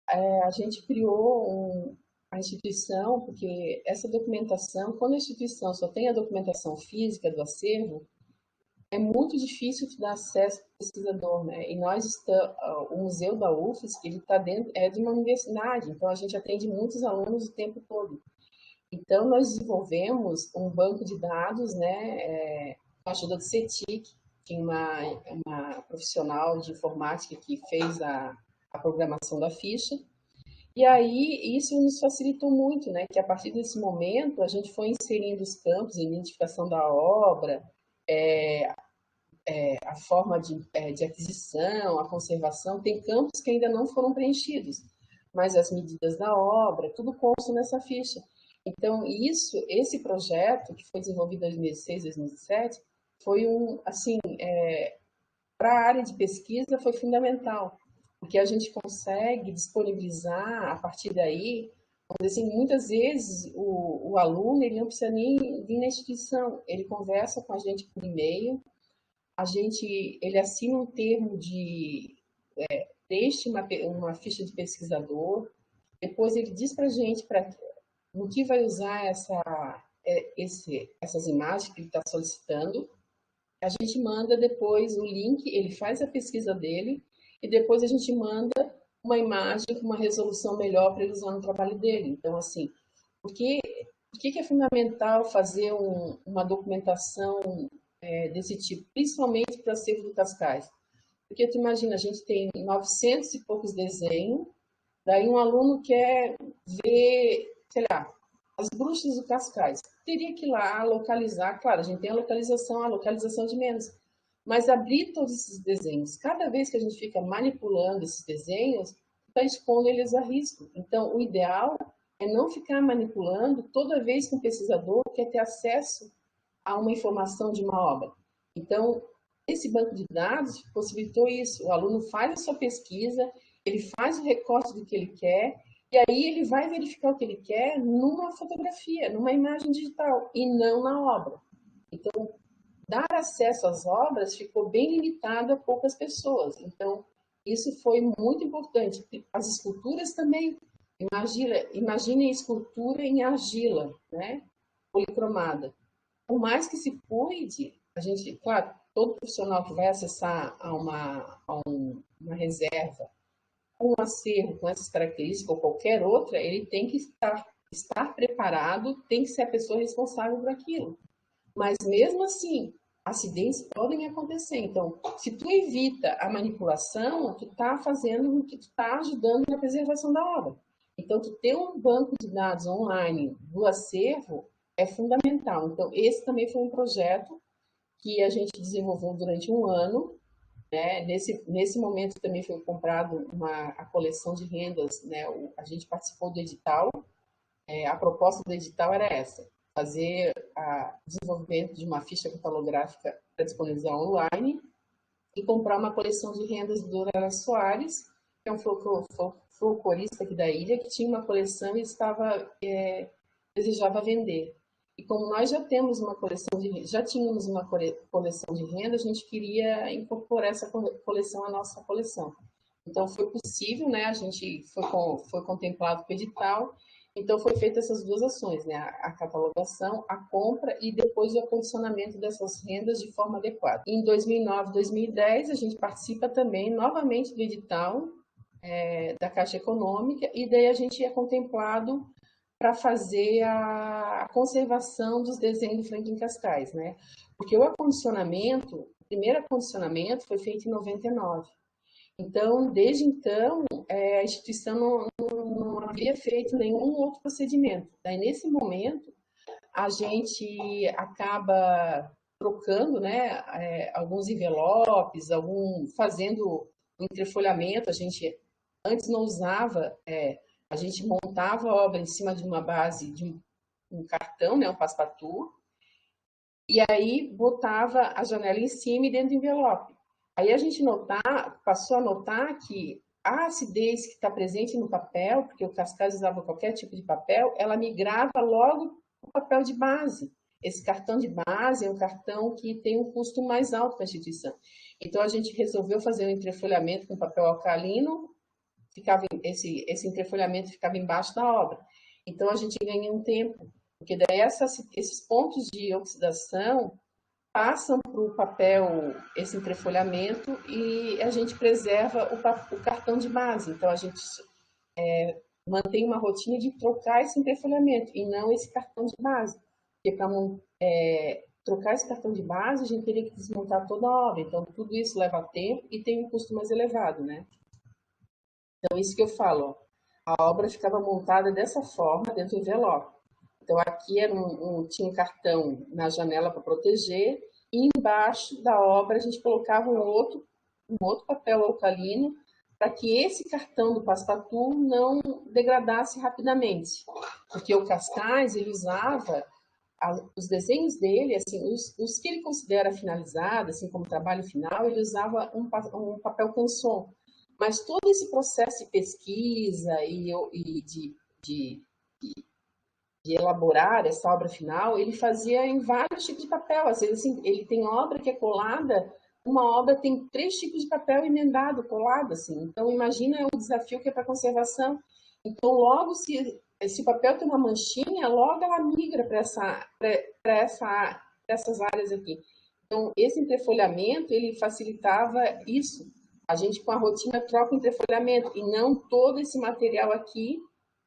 a gente criou a instituição, porque essa documentação, quando a instituição só tem a documentação física do acervo, é muito difícil te dar acesso ao pesquisador, né? E o museu da UFSC, ele está dentro, é de uma universidade, então a gente atende muitos alunos o tempo todo. Então nós desenvolvemos um banco de dados, né, com a ajuda do CETIC, tinha uma profissional de informática que fez a programação da ficha. E aí isso nos facilitou muito, né? Que a partir desse momento a gente foi inserindo os campos, a identificação da obra, a forma de aquisição, a conservação. Tem campos que ainda não foram preenchidos, mas as medidas da obra, tudo consta nessa ficha. Então esse projeto que foi desenvolvido em 2006, 2007, foi assim, para a área de pesquisa foi fundamental, porque a gente consegue disponibilizar a partir daí, assim, muitas vezes o aluno ele não precisa nem vir na instituição, ele conversa com a gente por e-mail, ele assina um termo de preenche uma ficha de pesquisador, depois ele diz para a gente no que vai usar essas imagens que ele está solicitando, a gente manda depois o link, ele faz a pesquisa dele e depois a gente manda uma imagem com uma resolução melhor para ele usar no trabalho dele. Então, assim, por que é fundamental fazer uma documentação desse tipo, principalmente para acervo do Cascais? Porque tu imagina, a gente tem 900 e poucos desenhos, daí um aluno quer ver, sei lá, as bruxas do Cascais. Teria que ir lá localizar, claro, a gente tem a localização de menos, mas abrir todos esses desenhos. Cada vez que a gente fica manipulando esses desenhos, está expondo eles a risco. Então, o ideal é não ficar manipulando toda vez que um pesquisador quer ter acesso a uma informação de uma obra. Então, esse banco de dados possibilitou isso. O aluno faz a sua pesquisa, ele faz o recorte do que ele quer, e aí ele vai verificar o que ele quer numa fotografia, numa imagem digital, e não na obra. Então, dar acesso às obras ficou bem limitado a poucas pessoas. Então, isso foi muito importante. As esculturas também. Imagine a escultura em argila, né? Policromada. Por mais que se cuide, a gente, claro, todo profissional que vai acessar uma reserva, um acervo com essas características ou qualquer outra, ele tem que estar preparado, tem que ser a pessoa responsável por aquilo. Mas mesmo assim, acidentes podem acontecer. Então, se tu evita a manipulação, tu está fazendo, tu está ajudando na preservação da obra. Então, tu ter um banco de dados online do acervo é fundamental. Então, esse também foi um projeto que a gente desenvolveu durante um ano, né? Nesse momento também foi comprado a coleção de rendas, né? A gente participou do edital, a proposta do edital era essa, fazer o desenvolvimento de uma ficha catalográfica para disponibilizar online e comprar uma coleção de rendas do Dorara Soares, que é um folclorista aqui da ilha, que tinha uma coleção e desejava vender. E como nós já tínhamos uma coleção de renda, a gente queria incorporar essa coleção à nossa coleção. Então foi possível, né? A gente foi contemplado com o edital. Então foi feita essas duas ações, né? A catalogação, a compra e depois o acondicionamento dessas rendas de forma adequada. Em 2009, 2010, a gente participa também novamente do edital da Caixa Econômica e daí a gente é contemplado para fazer a conservação dos desenhos do Franklin Cascais, né? Porque o primeiro acondicionamento foi feito em 99. Então, desde então, a instituição não havia feito nenhum outro procedimento. Daí, nesse momento, a gente acaba trocando, né, alguns envelopes, fazendo o entrefolhamento. A gente antes não usava, a gente montava a obra em cima de uma base de um cartão, né, um passepartout, e aí botava a janela em cima e dentro do envelope. Aí a gente passou a notar que a acidez que está presente no papel, porque o Cascais usava qualquer tipo de papel, ela migrava logo para o papel de base. Esse cartão de base é um cartão que tem um custo mais alto para a instituição. Então a gente resolveu fazer um entrefolhamento com papel alcalino, esse entrefolhamento ficava embaixo da obra. Então a gente ganha um tempo, porque daí esses pontos de oxidação passam para o papel esse entrefolhamento e a gente preserva o cartão de base. Então a gente mantém uma rotina de trocar esse entrefolhamento e não esse cartão de base. Porque para trocar esse cartão de base, a gente teria que desmontar toda a obra. Então tudo isso leva tempo e tem um custo mais elevado, né? Então isso que eu falo, ó, a obra ficava montada dessa forma dentro do envelope. Então aqui tinha um cartão na janela para proteger e embaixo da obra a gente colocava um outro papel alcalino para que esse cartão do passepartout não degradasse rapidamente, porque o Cascais ele usava os desenhos dele, assim, os que ele considera finalizados, assim como trabalho final, ele usava um papel canson. Mas todo esse processo de pesquisa e de elaborar essa obra final, ele fazia em vários tipos de papel. Às vezes, assim, ele tem obra que é colada, uma obra tem 3 tipos de papel emendado, colado, assim. Então, imagina o desafio que é para a conservação. Então, logo, se o papel tem uma manchinha, logo ela migra para essas áreas aqui. Então, esse entrefolhamento, ele facilitava isso. A gente, com a rotina, troca o entrefolhamento, e não todo esse material aqui,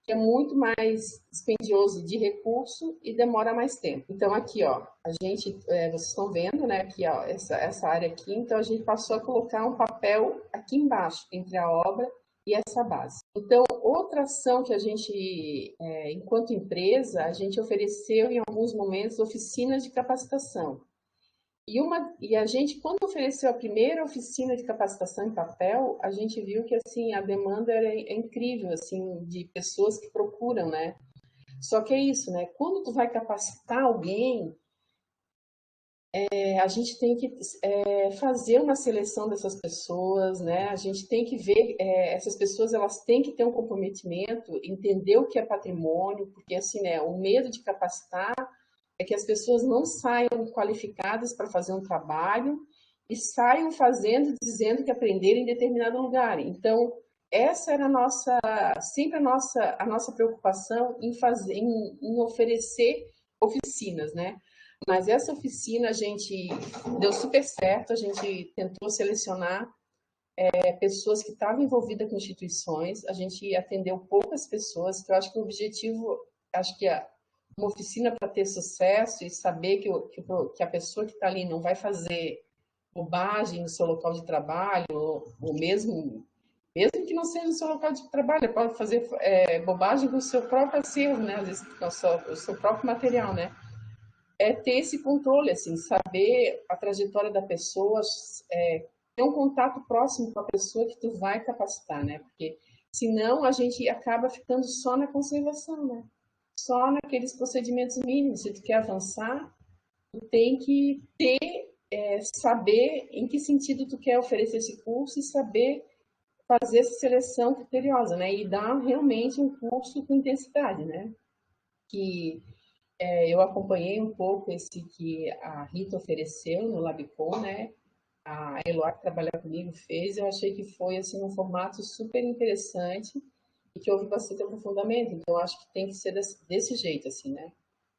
que é muito mais dispendioso de recurso e demora mais tempo. Então, aqui, ó, vocês estão vendo, né, aqui, ó, essa área aqui, então a gente passou a colocar um papel aqui embaixo, entre a obra e essa base. Então, outra ação que a gente, enquanto empresa, a gente ofereceu em alguns momentos oficinas de capacitação. E a gente, quando ofereceu a primeira oficina de capacitação em papel, a gente viu que assim a demanda é incrível, assim, de pessoas que procuram, né? Só que é isso, né? Quando tu vai capacitar alguém, a gente tem que fazer uma seleção dessas pessoas, né? A gente tem que ver, essas pessoas elas têm que ter um comprometimento, entender o que é patrimônio, porque assim, né? O medo de capacitar é que as pessoas não saiam qualificadas para fazer um trabalho e saiam fazendo, dizendo que aprenderam em determinado lugar. Então, essa era sempre a nossa preocupação em fazer, em oferecer oficinas, né? Mas essa oficina a gente deu super certo, a gente tentou selecionar pessoas que estavam envolvidas com instituições, a gente atendeu poucas pessoas, que eu acho que o objetivo, acho que uma oficina para ter sucesso e saber que a pessoa que está ali não vai fazer bobagem no seu local de trabalho, ou mesmo que não seja no seu local de trabalho, pode fazer bobagem com o seu próprio acervo, né? Às vezes com o seu próprio material, né? É ter esse controle, assim, saber a trajetória da pessoa, ter um contato próximo com a pessoa que tu vai capacitar, né? Porque senão a gente acaba ficando só na conservação, né? Só naqueles procedimentos mínimos. Se tu quer avançar, tu tem que saber em que sentido tu quer oferecer esse curso e saber fazer essa seleção criteriosa, né? E dar realmente um curso com intensidade, né? Que eu acompanhei um pouco esse que a Rita ofereceu no Labicon, né? A Eloá, que trabalha comigo, fez. Eu achei que foi assim um formato super interessante e que houve bastante aprofundamento. Então, eu acho que tem que ser desse jeito, assim, né?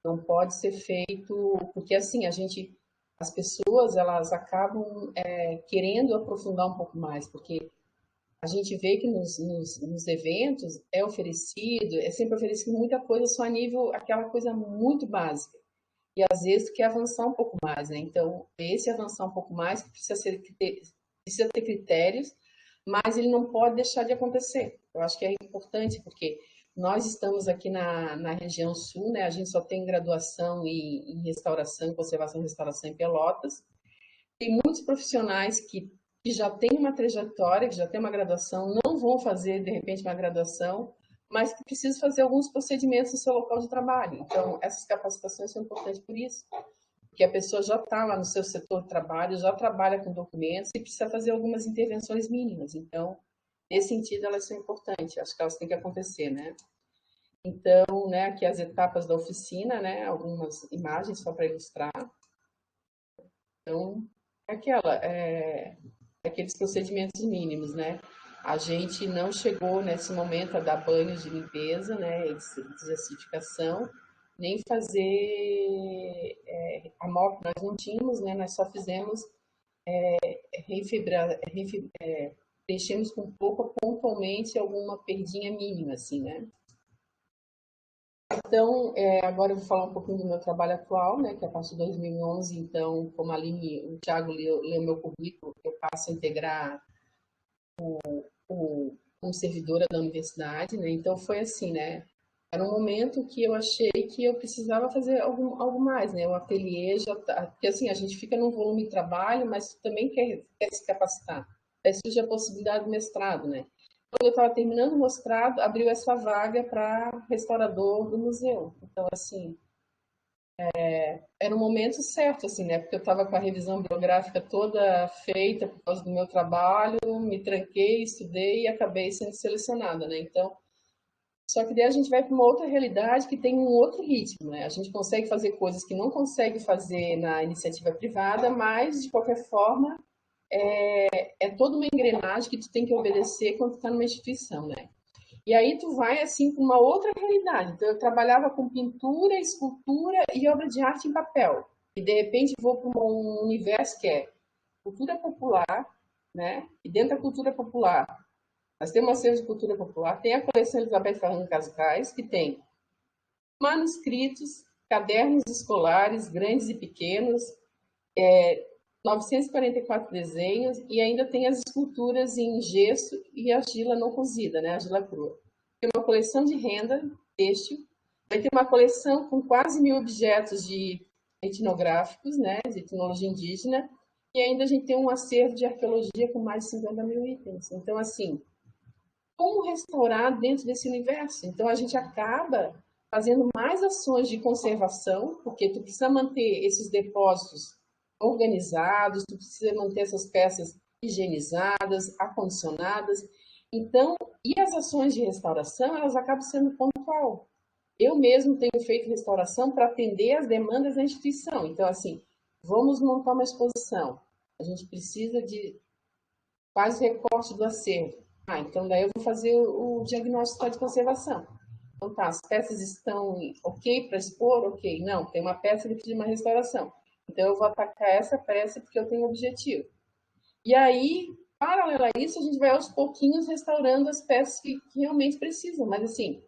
Não pode ser feito porque assim as pessoas elas acabam querendo aprofundar um pouco mais, porque a gente vê que nos eventos é sempre oferecido muita coisa só a nível, aquela coisa muito básica. E às vezes tu quer avançar um pouco mais, né? Então, esse avançar um pouco mais precisa ter critérios mas ele não pode deixar de acontecer. Eu acho que é importante, porque nós estamos aqui na região sul, né? A gente só tem graduação em restauração, conservação e restauração em Pelotas. Tem muitos profissionais que já têm uma trajetória, que já têm uma graduação, não vão fazer, de repente, uma graduação, mas que precisam fazer alguns procedimentos no seu local de trabalho. Então, essas capacitações são importantes por isso, porque a pessoa já está lá no seu setor de trabalho, já trabalha com documentos e precisa fazer algumas intervenções mínimas. Então, nesse sentido, elas são importantes, acho que elas têm que acontecer, né? Então, né, aqui as etapas da oficina, né, algumas imagens só para ilustrar. Então, aqueles procedimentos mínimos, né? A gente não chegou nesse momento a dar banhos de limpeza, né, desacidificação, nem fazer a MOP nós não tínhamos, né? Nós só fizemos preenchemos com pouco pontualmente alguma perdinha mínima, assim, né? Então, agora eu vou falar um pouquinho do meu trabalho atual, né, que é a partir de 2011. Então, como a Aline, o Thiago leu meu currículo, eu passo a integrar como servidora da universidade, né? Então, foi assim, né? Era um momento que eu achei que eu precisava fazer algo mais, né? O ateliê já tá... Porque, assim, a gente fica num volume de trabalho, mas também quer se capacitar. Aí surge a possibilidade do mestrado, né? Quando eu estava terminando o mestrado, abriu essa vaga para restaurador do museu. Então, assim, era um momento certo, assim, né? Porque eu estava com a revisão bibliográfica toda feita por causa do meu trabalho, me tranquei, estudei e acabei sendo selecionada, né? Então, só que daí a gente vai para uma outra realidade que tem um outro ritmo, né? A gente consegue fazer coisas que não consegue fazer na iniciativa privada, mas, de qualquer forma, é toda uma engrenagem que tu tem que obedecer quando tu está numa instituição, né? E aí tu vai, assim, para uma outra realidade. Então, eu trabalhava com pintura, escultura e obra de arte em papel. E, de repente, vou para um universo que é cultura popular, né? E dentro da cultura popular, nós temos uma acervo de cultura popular, tem a coleção Elizabeth Ferrando Cascais, que tem manuscritos, cadernos escolares, grandes e pequenos, 944 desenhos, e ainda tem as esculturas em gesso e argila não cozida, né, argila crua. Tem uma coleção de renda têxtil, vai ter uma coleção com quase 1.000 objetos de etnográficos, né, de etnologia indígena, e ainda a gente tem um acervo de arqueologia com mais de 50 mil itens. Então, assim, como restaurar dentro desse universo? Então, a gente acaba fazendo mais ações de conservação, porque tu precisa manter esses depósitos organizados, tu precisa manter essas peças higienizadas, acondicionadas. Então, e as ações de restauração, elas acabam sendo pontual. Eu mesmo tenho feito restauração para atender as demandas da instituição. Então, assim, vamos montar uma exposição. A gente precisa de faz o recorte do acervo. Então daí eu vou fazer o diagnóstico de conservação. Então tá, as peças estão ok para expor? Ok. Não, tem uma peça que precisa de uma restauração. Então eu vou atacar essa peça porque eu tenho objetivo. E aí, paralelo a isso, a gente vai aos pouquinhos restaurando as peças que realmente precisam. Mas assim,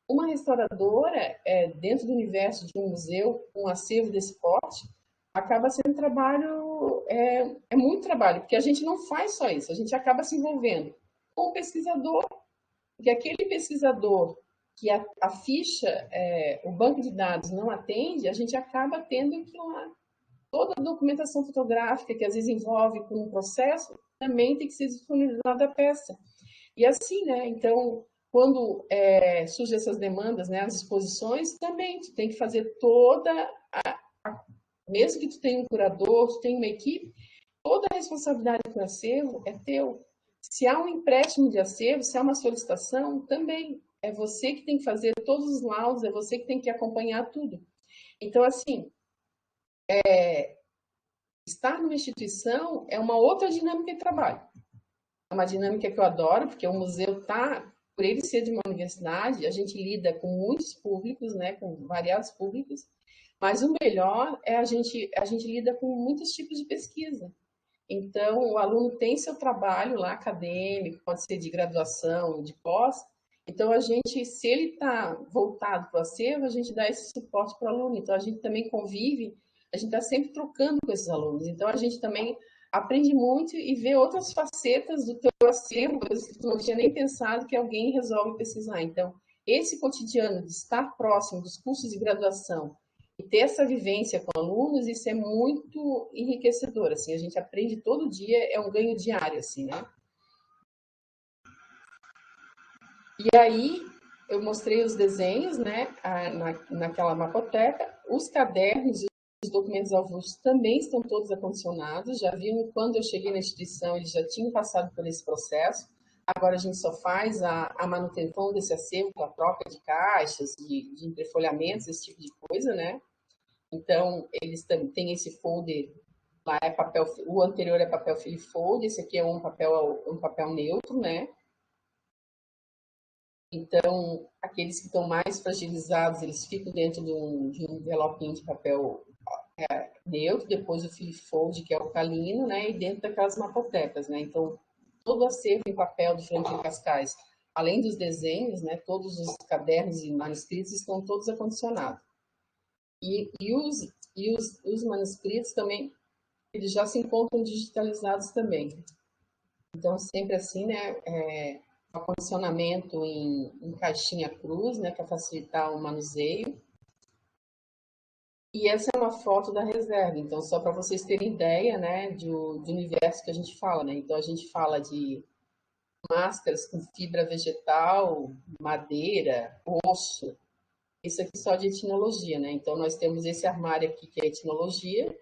uma restauradora, dentro do universo de um museu, um acervo desse porte, acaba sendo trabalho, muito trabalho, porque a gente não faz só isso, a gente acaba se envolvendo com o pesquisador, porque aquele pesquisador que a ficha, o banco de dados não atende, a gente acaba tendo que lá, toda a documentação fotográfica que às vezes envolve com um processo, também tem que ser disponibilizada a peça. E assim, né, então, quando surgem essas demandas, né, as exposições, também tu tem que fazer toda mesmo que tu tenha um curador, tu tenha uma equipe, toda a responsabilidade do acervo é teu. Se há um empréstimo de acervo, se há uma solicitação, também é você que tem que fazer todos os laudos, é você que tem que acompanhar tudo. Então, assim, estar numa instituição é uma outra dinâmica de trabalho. É uma dinâmica que eu adoro, porque o museu está, por ele ser de uma universidade, a gente lida com muitos públicos, né, com variados públicos, mas o melhor é a gente lida com muitos tipos de pesquisa. Então, o aluno tem seu trabalho lá acadêmico, pode ser de graduação, de pós. Então, a gente, se ele está voltado para o acervo, a gente dá esse suporte para o aluno. Então, a gente também convive, a gente está sempre trocando com esses alunos. Então, a gente também aprende muito e vê outras facetas do teu acervo, coisas que tu não tinha nem pensado que alguém resolve pesquisar. Então, esse cotidiano de estar próximo dos cursos de graduação e ter essa vivência com alunos, isso é muito enriquecedor, assim, a gente aprende todo dia, é um ganho diário, assim, né? E aí, eu mostrei os desenhos, né, naquela mapoteca, os cadernos e os documentos avulsos também estão todos acondicionados, já viram quando eu cheguei na instituição, eles já tinham passado por esse processo, agora a gente só faz a manutenção desse acervo, a troca de caixas, de entrefolhamentos, esse tipo de coisa, né? Então, eles têm esse folder, lá é papel, o anterior é papel filifold, esse aqui é um papel neutro, né? Então, aqueles que estão mais fragilizados, eles ficam dentro de um envelopinho de papel neutro, depois o filifold, que é alcalino, né? E dentro daquelas mapotecas, né? Então, todo o acervo em papel de Franklin Cascais, além dos desenhos, né? Todos os cadernos e manuscritos estão todos acondicionados. E os manuscritos também, eles já se encontram digitalizados também. Então, sempre assim, né? Acondicionamento em caixinha cruz, né? Para facilitar o manuseio. E essa é uma foto da reserva, então só para vocês terem ideia, né, do universo que a gente fala, né? Então a gente fala de máscaras com fibra vegetal, madeira, osso. Isso aqui só de etnologia, né? Então nós temos esse armário aqui que é etnologia,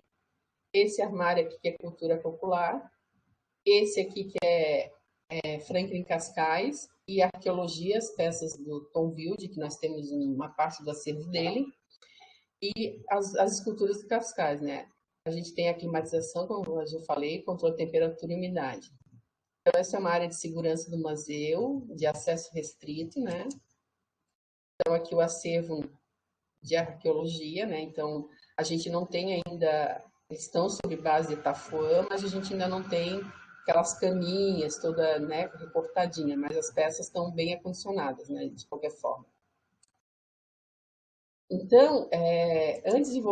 esse armário aqui que é cultura popular, esse aqui que é Franklin Cascais e arqueologia, as peças do Tom Wilde, que nós temos uma parte do acervo dele. E as esculturas de Cascais, né? A gente tem a climatização, como eu já falei, controle de temperatura e umidade. Então, essa é uma área de segurança do museu, de acesso restrito, né? Então, aqui o acervo de arqueologia, né? Então, a gente não tem ainda, estão sob base de Itapuã, mas a gente ainda não tem aquelas caminhas toda, né, recortadinha, mas as peças estão bem acondicionadas, né, de qualquer forma. Então, antes de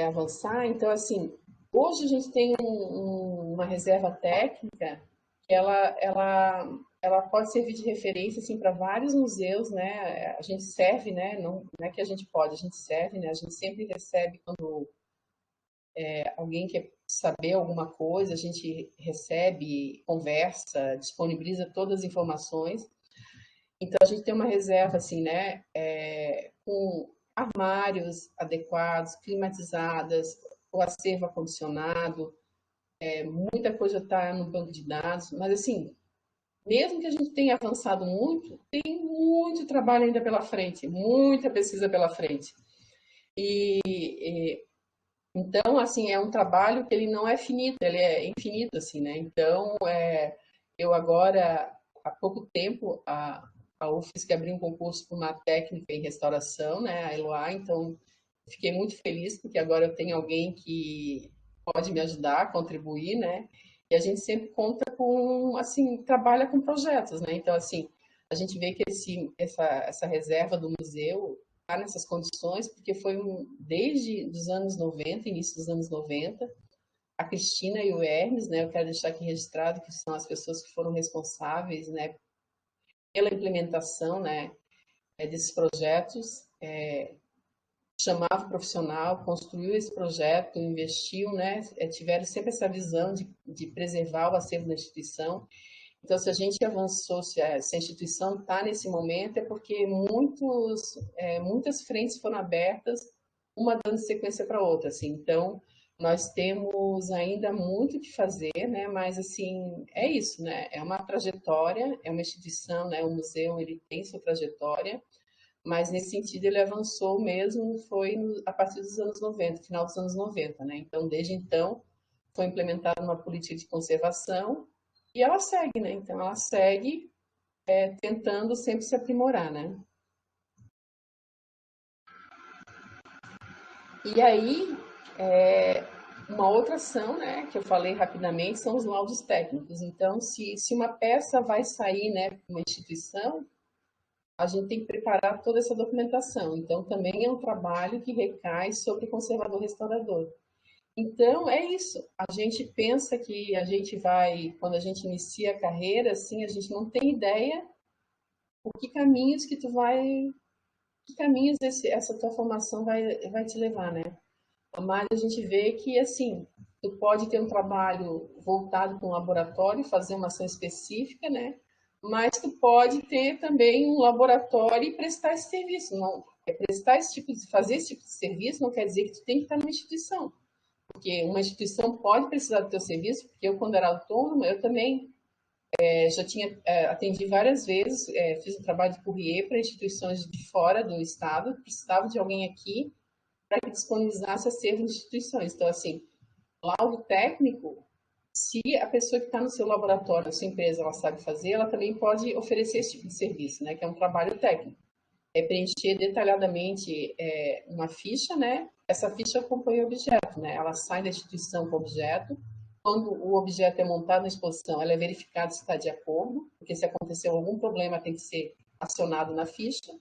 avançar, então, assim, hoje a gente tem uma reserva técnica que ela pode servir de referência, assim, para vários museus, né? A gente serve, né? Não é que a gente pode, a gente serve, né? A gente sempre recebe quando alguém quer saber alguma coisa, a gente recebe, conversa, disponibiliza todas as informações. Então, a gente tem uma reserva, assim, né, com armários adequados, climatizadas, o acervo acondicionado, muita coisa está no banco de dados, mas, assim, mesmo que a gente tenha avançado muito, tem muito trabalho ainda pela frente, muita pesquisa pela frente. Então, assim, é um trabalho que ele não é finito, ele é infinito, assim, né? Então, eu agora, há pouco tempo, a UFSC abriu um concurso para uma técnica em restauração, né, a Eloá, então fiquei muito feliz porque agora eu tenho alguém que pode me ajudar, contribuir, né, e a gente sempre conta com, assim, trabalha com projetos, né, então, assim, a gente vê que essa reserva do museu está nessas condições porque foi desde os anos 90, início dos anos 90, a Cristina e o Hermes, né, eu quero deixar aqui registrado que são as pessoas que foram responsáveis, né, pela implementação, né, desses projetos, chamava o profissional, construiu esse projeto, investiu, né, tiveram sempre essa visão de preservar o acervo da instituição. Então, se a gente avançou, se a instituição está nesse momento, é porque muitas frentes foram abertas, uma dando sequência para a outra, assim. Então, nós temos ainda muito que fazer, né? Mas assim, é isso, né? É uma trajetória, é uma instituição, né? O museu ele tem sua trajetória, mas nesse sentido ele avançou mesmo foi a partir dos anos 90, final dos anos 90, né? Então, desde então, foi implementada uma política de conservação e ela segue, né? Então, ela segue tentando sempre se aprimorar, né? E aí, uma outra ação, né, que eu falei rapidamente, são os laudos técnicos. Então, se uma peça vai sair, né, para uma instituição, a gente tem que preparar toda essa documentação. Então, também é um trabalho que recai sobre o conservador restaurador. Então, é isso. A gente pensa que a gente vai, quando a gente inicia a carreira, assim, a gente não tem ideia por que caminhos que tu vai, que caminhos essa tua formação vai te levar, né? Mas a gente vê que, assim, tu pode ter um trabalho voltado para um laboratório, fazer uma ação específica, né? Mas tu pode ter também um laboratório e prestar esse serviço. Não, prestar esse tipo de, fazer esse tipo de serviço não quer dizer que tu tem que estar numa instituição. Porque uma instituição pode precisar do teu serviço, porque eu, quando era autônoma, eu também já tinha atendi várias vezes, fiz um trabalho de courrier para instituições de fora do estado, precisava de alguém aqui para que disponibilizasse acervo de instituições. Então, assim, laudo técnico, se a pessoa que está no seu laboratório, na sua empresa, ela sabe fazer, ela também pode oferecer esse tipo de serviço, né, que é um trabalho técnico. É preencher detalhadamente uma ficha, né? Essa ficha acompanha o objeto, né? Ela sai da instituição com o objeto. Quando o objeto é montado na exposição, ela é verificada se está de acordo, porque se aconteceu algum problema tem que ser acionado na ficha.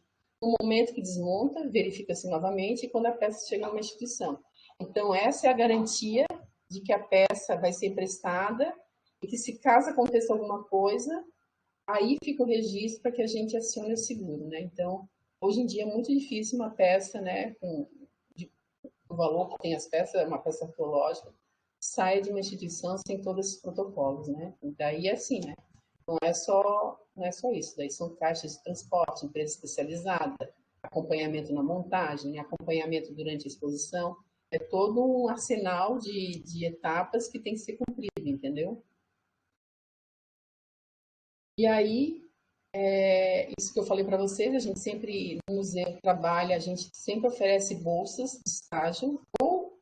No momento que desmonta, verifica-se novamente e quando a peça chega numa instituição. Então, essa é a garantia de que a peça vai ser prestada e que se caso aconteça alguma coisa, aí fica o registro para que a gente acione o seguro, né? Então, hoje em dia é muito difícil uma peça, né, com o valor que tem as peças, uma peça arqueológica, saia de uma instituição sem todos esses protocolos, né? E daí é assim, né? Não é só isso, daí são caixas de transporte, empresa especializada, acompanhamento na montagem, acompanhamento durante a exposição, é todo um arsenal de etapas que tem que ser cumprido, entendeu? E aí, isso que eu falei para vocês, a gente sempre, no museu trabalha, a gente sempre oferece bolsas de estágio, ou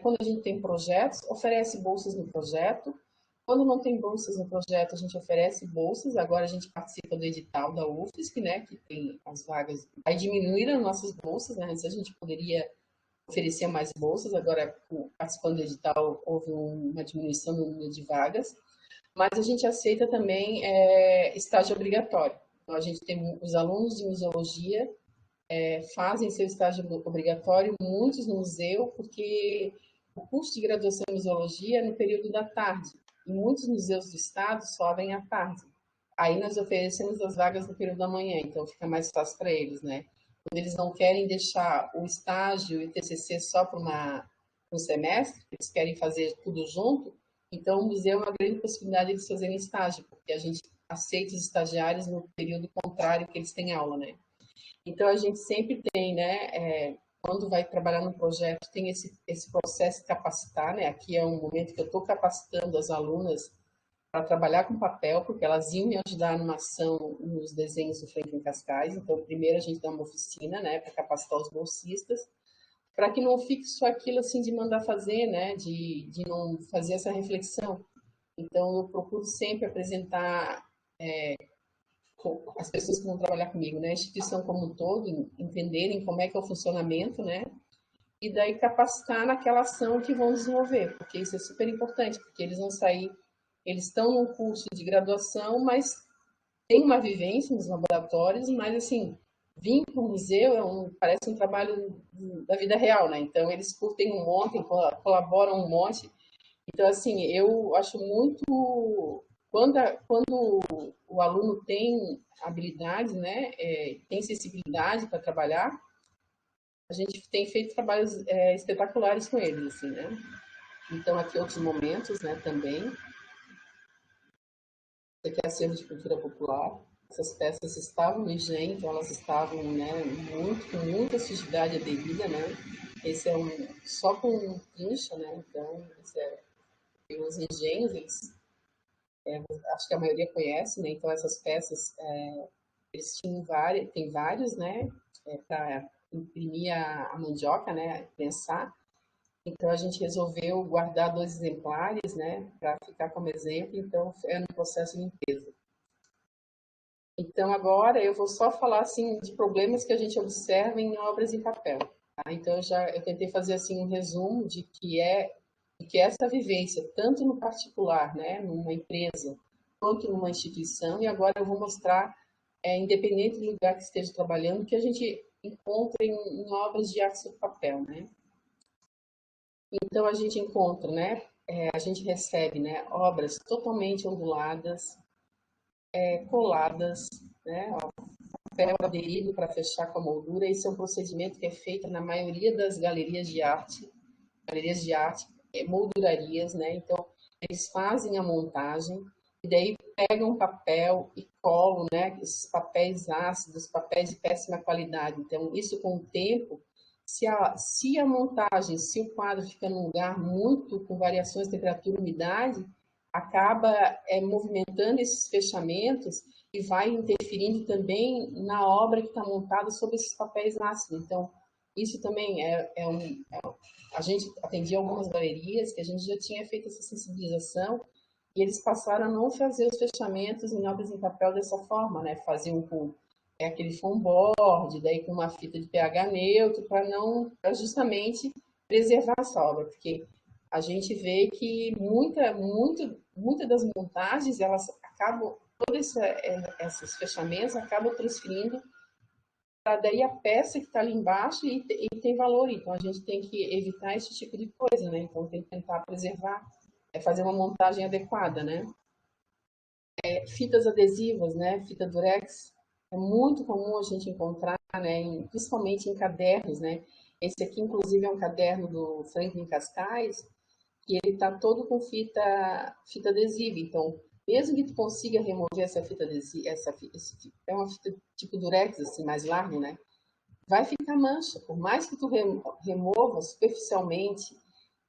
quando a gente tem projetos, oferece bolsas no projeto. Quando não tem bolsas no projeto, a gente oferece bolsas. Agora a gente participa do edital da UFSC, né, que tem as vagas. Aí diminuíram nossas bolsas, né? Antes a gente poderia oferecer mais bolsas, agora participando do edital houve uma diminuição no número de vagas. Mas a gente aceita também estágio obrigatório. Então, a gente tem os alunos de museologia fazem seu estágio obrigatório, muitos no museu, porque o curso de graduação em museologia é no período da tarde, e muitos museus do estado só abrem à tarde. Aí nós oferecemos as vagas no período da manhã, então fica mais fácil para eles, né? Quando eles não querem deixar o estágio e o TCC só para um semestre, eles querem fazer tudo junto, então o museu é uma grande possibilidade de eles fazerem estágio, porque a gente aceita os estagiários no período contrário que eles têm aula, né? Então, a gente sempre tem, né, quando vai trabalhar num projeto, tem esse processo de capacitar, né? Aqui é um momento que eu estou capacitando as alunas para trabalhar com papel, porque elas iam me ajudar numa ação nos desenhos do Franklin Cascais. Então, primeiro a gente dá uma oficina, né, para capacitar os bolsistas, para que não fique só aquilo assim de mandar fazer, né, de não fazer essa reflexão. Então, eu procuro sempre apresentar as pessoas que vão trabalhar comigo, né? A instituição como um todo, entenderem como é que é o funcionamento, né? E daí capacitar naquela ação que vão desenvolver, porque isso é super importante, porque eles vão sair, eles estão num curso de graduação, mas tem uma vivência nos laboratórios, mas assim, vir para o museu parece um trabalho da vida real, né? Então eles curtem um monte, colaboram um monte. Então, assim, eu acho muito. Quando o aluno tem habilidades, né, tem sensibilidade para trabalhar, a gente tem feito trabalhos espetaculares com eles, assim, né? Então, aqui outros momentos, né, também. Isso aqui é acervo de cultura popular. Essas peças estavam no IGEM, então elas estavam, né, com muita sujidade aderida, né? Esse é só com trincha, né? Então, os engenhos, acho que a maioria conhece, né? Então essas peças, eles tinham tem vários, né? Para imprimir a mandioca, né? Pensar. Então a gente resolveu guardar dois exemplares, né? Para ficar como exemplo. Então é no processo de limpeza. Então agora eu vou só falar assim de problemas que a gente observa em obras em papel. Tá? Então eu tentei fazer assim um resumo de que essa vivência tanto no particular, né? Numa empresa quanto numa instituição, e agora eu vou mostrar, independente do lugar que esteja trabalhando, que a gente encontra em obras de arte sobre papel, né? Então a gente encontra, né? A gente recebe, né, obras totalmente onduladas, coladas, né? Papel aderido para fechar com a moldura. Esse é um procedimento que é feito na maioria das galerias de arte, moldurarias, né? Então eles fazem a montagem e daí pegam papel e colam, né? Esses papéis ácidos, papéis de péssima qualidade. Então isso com o tempo, se a montagem, se o quadro fica num lugar muito com variações de temperatura e umidade, acaba movimentando esses fechamentos e vai interferindo também na obra que está montada sobre esses papéis ácidos. Então, isso também a gente atendia algumas galerias que a gente já tinha feito essa sensibilização e eles passaram a não fazer os fechamentos em obras em papel dessa forma, né? Faziam com aquele foam board, daí com uma fita de pH neutro, para não, pra justamente preservar essa obra, porque a gente vê que muita das montagens, elas acabam, todos esses fechamentos acabam transferindo para daí a peça que está ali embaixo e tem valor. Então a gente tem que evitar esse tipo de coisa, né? Então tem que tentar preservar, fazer uma montagem adequada, né? Fitas adesivas, né? Fita durex, é muito comum a gente encontrar, né? Principalmente em cadernos, né? Esse aqui, inclusive, é um caderno do Franklin Cascais, que ele está todo com fita adesiva. Então, mesmo que tu consiga remover essa fita adesiva, é uma fita tipo durex, assim, mais larga, né? Vai ficar mancha. Por mais que tu remova superficialmente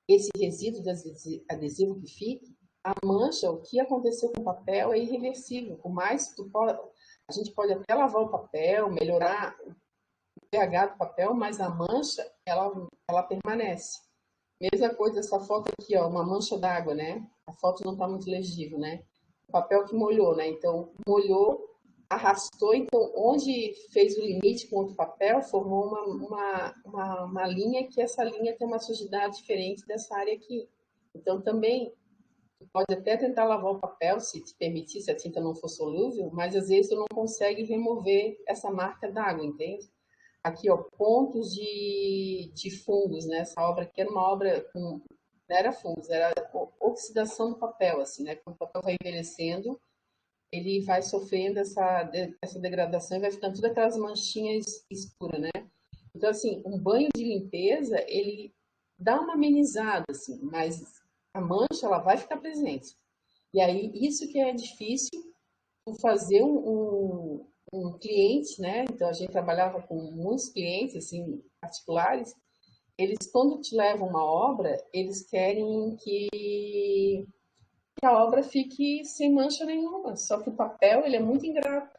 esse resíduo de adesivo que fique, a mancha, o que aconteceu com o papel é irreversível. Por mais que a gente pode até lavar o papel, melhorar o pH do papel, mas a mancha, ela permanece. Mesma coisa essa foto aqui, ó, uma mancha d'água, né? A foto não está muito legível, né? O papel que molhou, né? Então, molhou, arrastou, então, onde fez o limite com outro papel, formou uma linha que essa linha tem uma sujidade diferente dessa área aqui. Então, também, pode até tentar lavar o papel, se te permitir, se a tinta não for solúvel, mas às vezes tu não consegue remover essa marca d'água, entende? Aqui, ó, pontos de fungos, né? Essa obra aqui era uma obra com, não era fungos, era oxidação do papel, assim, né? Quando o papel vai envelhecendo, ele vai sofrendo essa degradação e vai ficando todas aquelas manchinhas escuras, né? Então, assim, um banho de limpeza, ele dá uma amenizada, assim, mas a mancha, ela vai ficar presente. E aí, isso que é difícil, fazer um cliente, né? Então a gente trabalhava com muitos clientes assim particulares. Eles quando te levam uma obra, eles querem que a obra fique sem mancha nenhuma. Só que o papel ele é muito ingrato.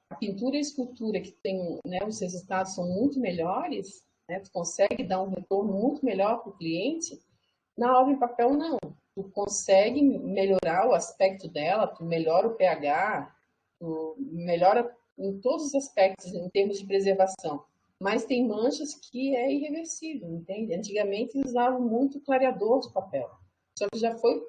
A pintura e a escultura que tem, né? Os resultados são muito melhores, né? Tu consegue dar um retorno muito melhor para o cliente. Na obra em papel não. Tu consegue melhorar o aspecto dela, tu melhora o pH, melhora em todos os aspectos em termos de preservação. Mas tem manchas que é irreversível, entende? Antigamente eles usavam muito clareador de papel. Só que já foi,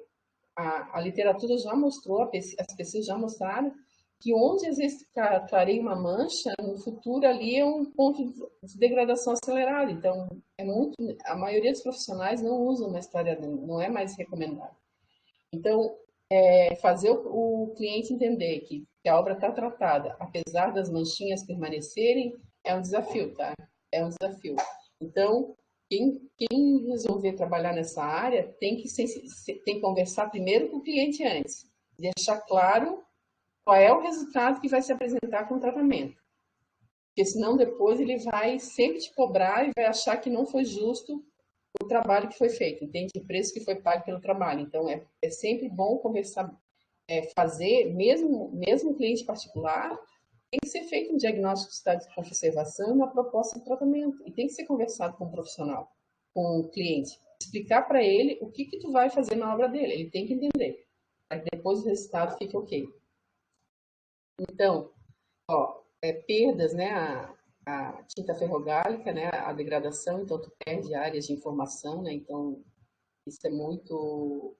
a literatura já mostrou, as pesquisas já mostraram que onde às vezes clareia uma mancha, no futuro ali é um ponto de degradação acelerada. Então, a maioria dos profissionais não usa mais clareador, não é mais recomendado. Então, fazer o cliente entender que a obra está tratada, apesar das manchinhas permanecerem, é um desafio, tá? É um desafio. Então, quem resolver trabalhar nessa área tem que conversar primeiro com o cliente antes, deixar claro qual é o resultado que vai se apresentar com o tratamento. Porque senão depois ele vai sempre te cobrar e vai achar que não foi justo o trabalho que foi feito, entende? O preço que foi pago pelo trabalho. Então, é sempre bom conversar, fazer, mesmo cliente particular, tem que ser feito um diagnóstico de estado de conservação e uma proposta de tratamento. E tem que ser conversado com o profissional, com o cliente. Explicar para ele o que tu vai fazer na obra dele. Ele tem que entender. Para que depois o resultado fique ok. Então, ó, perdas, né? A tinta ferrogálica, né? A degradação, então tu perde áreas de informação, né? Então, isso é muito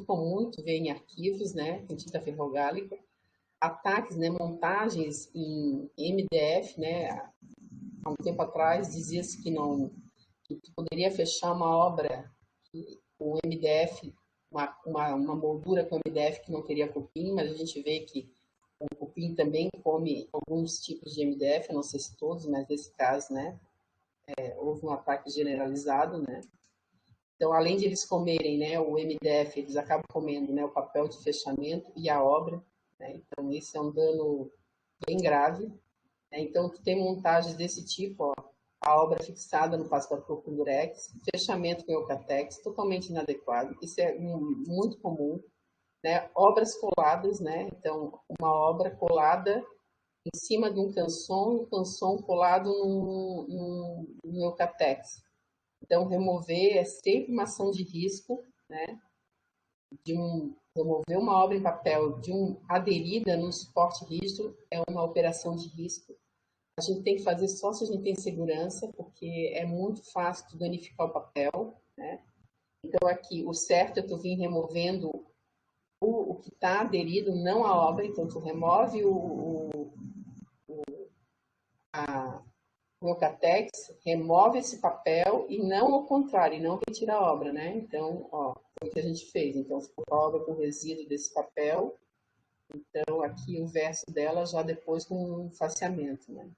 comum, tu vê em arquivos, né? Com tinta ferrogálica. Ataques, né? Montagens em MDF, né? Há um tempo atrás dizia-se que que tu poderia fechar uma obra com MDF, uma moldura com MDF que não teria cupim, mas a gente vê que o cupim também come alguns tipos de MDF, não sei se todos, mas nesse caso, né, houve um ataque generalizado, né. Então, além de eles comerem, né, o MDF, eles acabam comendo, né, o papel de fechamento e a obra, né. Então, esse é um dano bem grave, né. Então, tu tem montagens desse tipo, ó, a obra fixada no passepartout com durex, fechamento com eucatex, totalmente inadequado. Isso é muito comum, né? Obras coladas, né? Então, uma obra colada em cima de um canson e o canson colado no eucatex. Então, remover é sempre uma ação de risco, né? Remover uma obra em papel aderida num suporte rígido é uma operação de risco. A gente tem que fazer só se a gente tem segurança, porque é muito fácil de danificar o papel, né? Então, aqui, o certo é tu vir removendo o que está aderido, não a obra. Então, tu remove o Eucatex, remove esse papel e não ao contrário, e não retira a obra, né? Então, ó, foi o que a gente fez. Então, ficou a obra com resíduo desse papel. Então, aqui o verso dela já depois com um faceamento, né?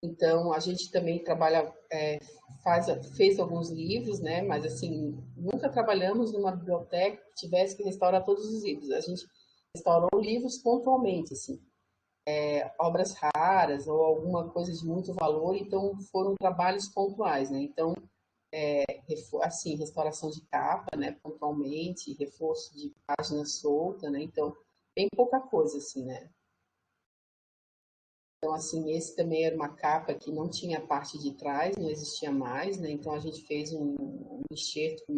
Então, a gente também trabalha, fez alguns livros, né? Mas, assim, nunca trabalhamos numa biblioteca que tivesse que restaurar todos os livros. A gente restaurou livros pontualmente, assim, obras raras ou alguma coisa de muito valor, então foram trabalhos pontuais, né? Então, assim, restauração de capa, né? Pontualmente, reforço de página solta, né? Então, bem pouca coisa, assim, né? Então, assim, esse também era uma capa que não tinha a parte de trás, não existia mais, né? Então, a gente fez um enxerto com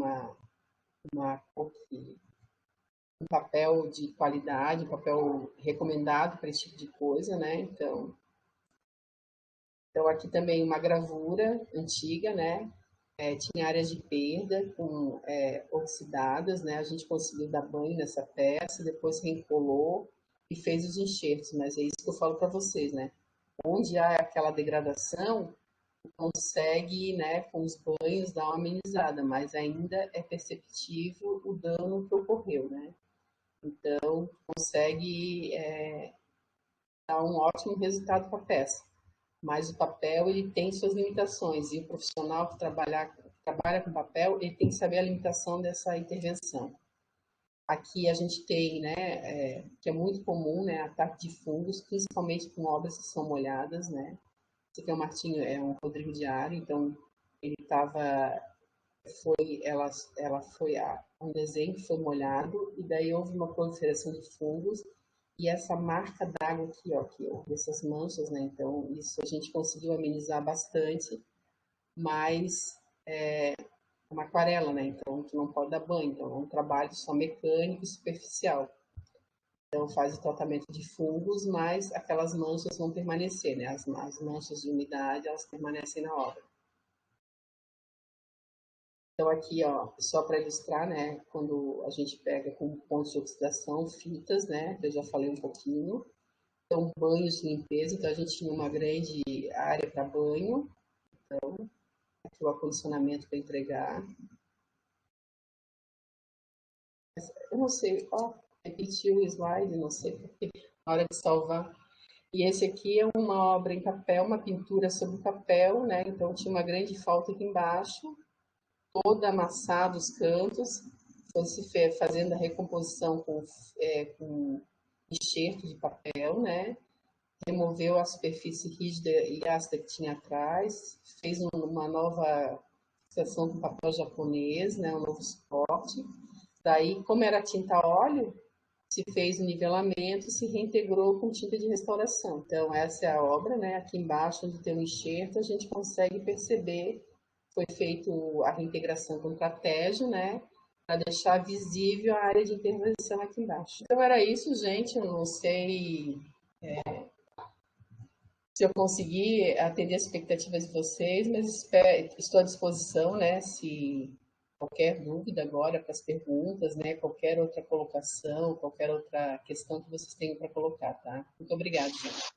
um papel de qualidade, um papel recomendado para esse tipo de coisa, né? Então aqui também uma gravura antiga, né? Tinha áreas de perda oxidadas, né? A gente conseguiu dar banho nessa peça, depois reencolou e fez os enxertos, mas é isso que eu falo para vocês, né? Onde há aquela degradação, consegue, né, com os banhos dar uma amenizada, mas ainda é perceptível o dano que ocorreu, né? Então, consegue dar um ótimo resultado para a peça. Mas o papel, ele tem suas limitações, e o profissional que trabalha com papel, ele tem que saber a limitação dessa intervenção. Aqui a gente tem, né, que é muito comum, né, ataque de fungos, principalmente com obras que são molhadas, né. Esse aqui é o Martinho, é um Rodrigo Diário, então ele estava, ela foi um desenho que foi molhado, e daí houve uma proliferação de fungos, e essa marca d'água aqui, ó, que houve essas manchas, né, então isso a gente conseguiu amenizar bastante, mas é uma aquarela, né, então tu não pode dar banho, então é um trabalho só mecânico e superficial. Então faz o tratamento de fungos, mas aquelas manchas vão permanecer, né, as manchas de umidade, elas permanecem na obra. Então aqui, ó, só para ilustrar, né, quando a gente pega com pontos de oxidação, fitas, né, que eu já falei um pouquinho. Então, banhos de limpeza, então a gente tinha uma grande área para banho, então, aqui o acondicionamento para entregar. Eu não sei, ó, repetiu o slide, não sei porque, na hora de salvar. E esse aqui é uma obra em papel, uma pintura sobre papel, né, então tinha uma grande falta aqui embaixo, toda amassada os cantos, foi se fazendo a recomposição com enxerto de papel, né? Removeu a superfície rígida e ácida que tinha atrás, fez uma nova fixação com papel japonês, né? Um novo suporte. Daí, como era tinta a óleo, se fez o nivelamento e se reintegrou com tinta de restauração. Então, essa é a obra, né? Aqui embaixo, onde tem um enxerto, a gente consegue perceber foi feito a reintegração com trapézio, né? Para deixar visível a área de intervenção aqui embaixo. Então era isso, gente. Eu não sei se eu consegui atender as expectativas de vocês, mas estou à disposição, né? Se qualquer dúvida agora para as perguntas, né? Qualquer outra colocação, qualquer outra questão que vocês tenham para colocar, tá? Muito obrigada, gente.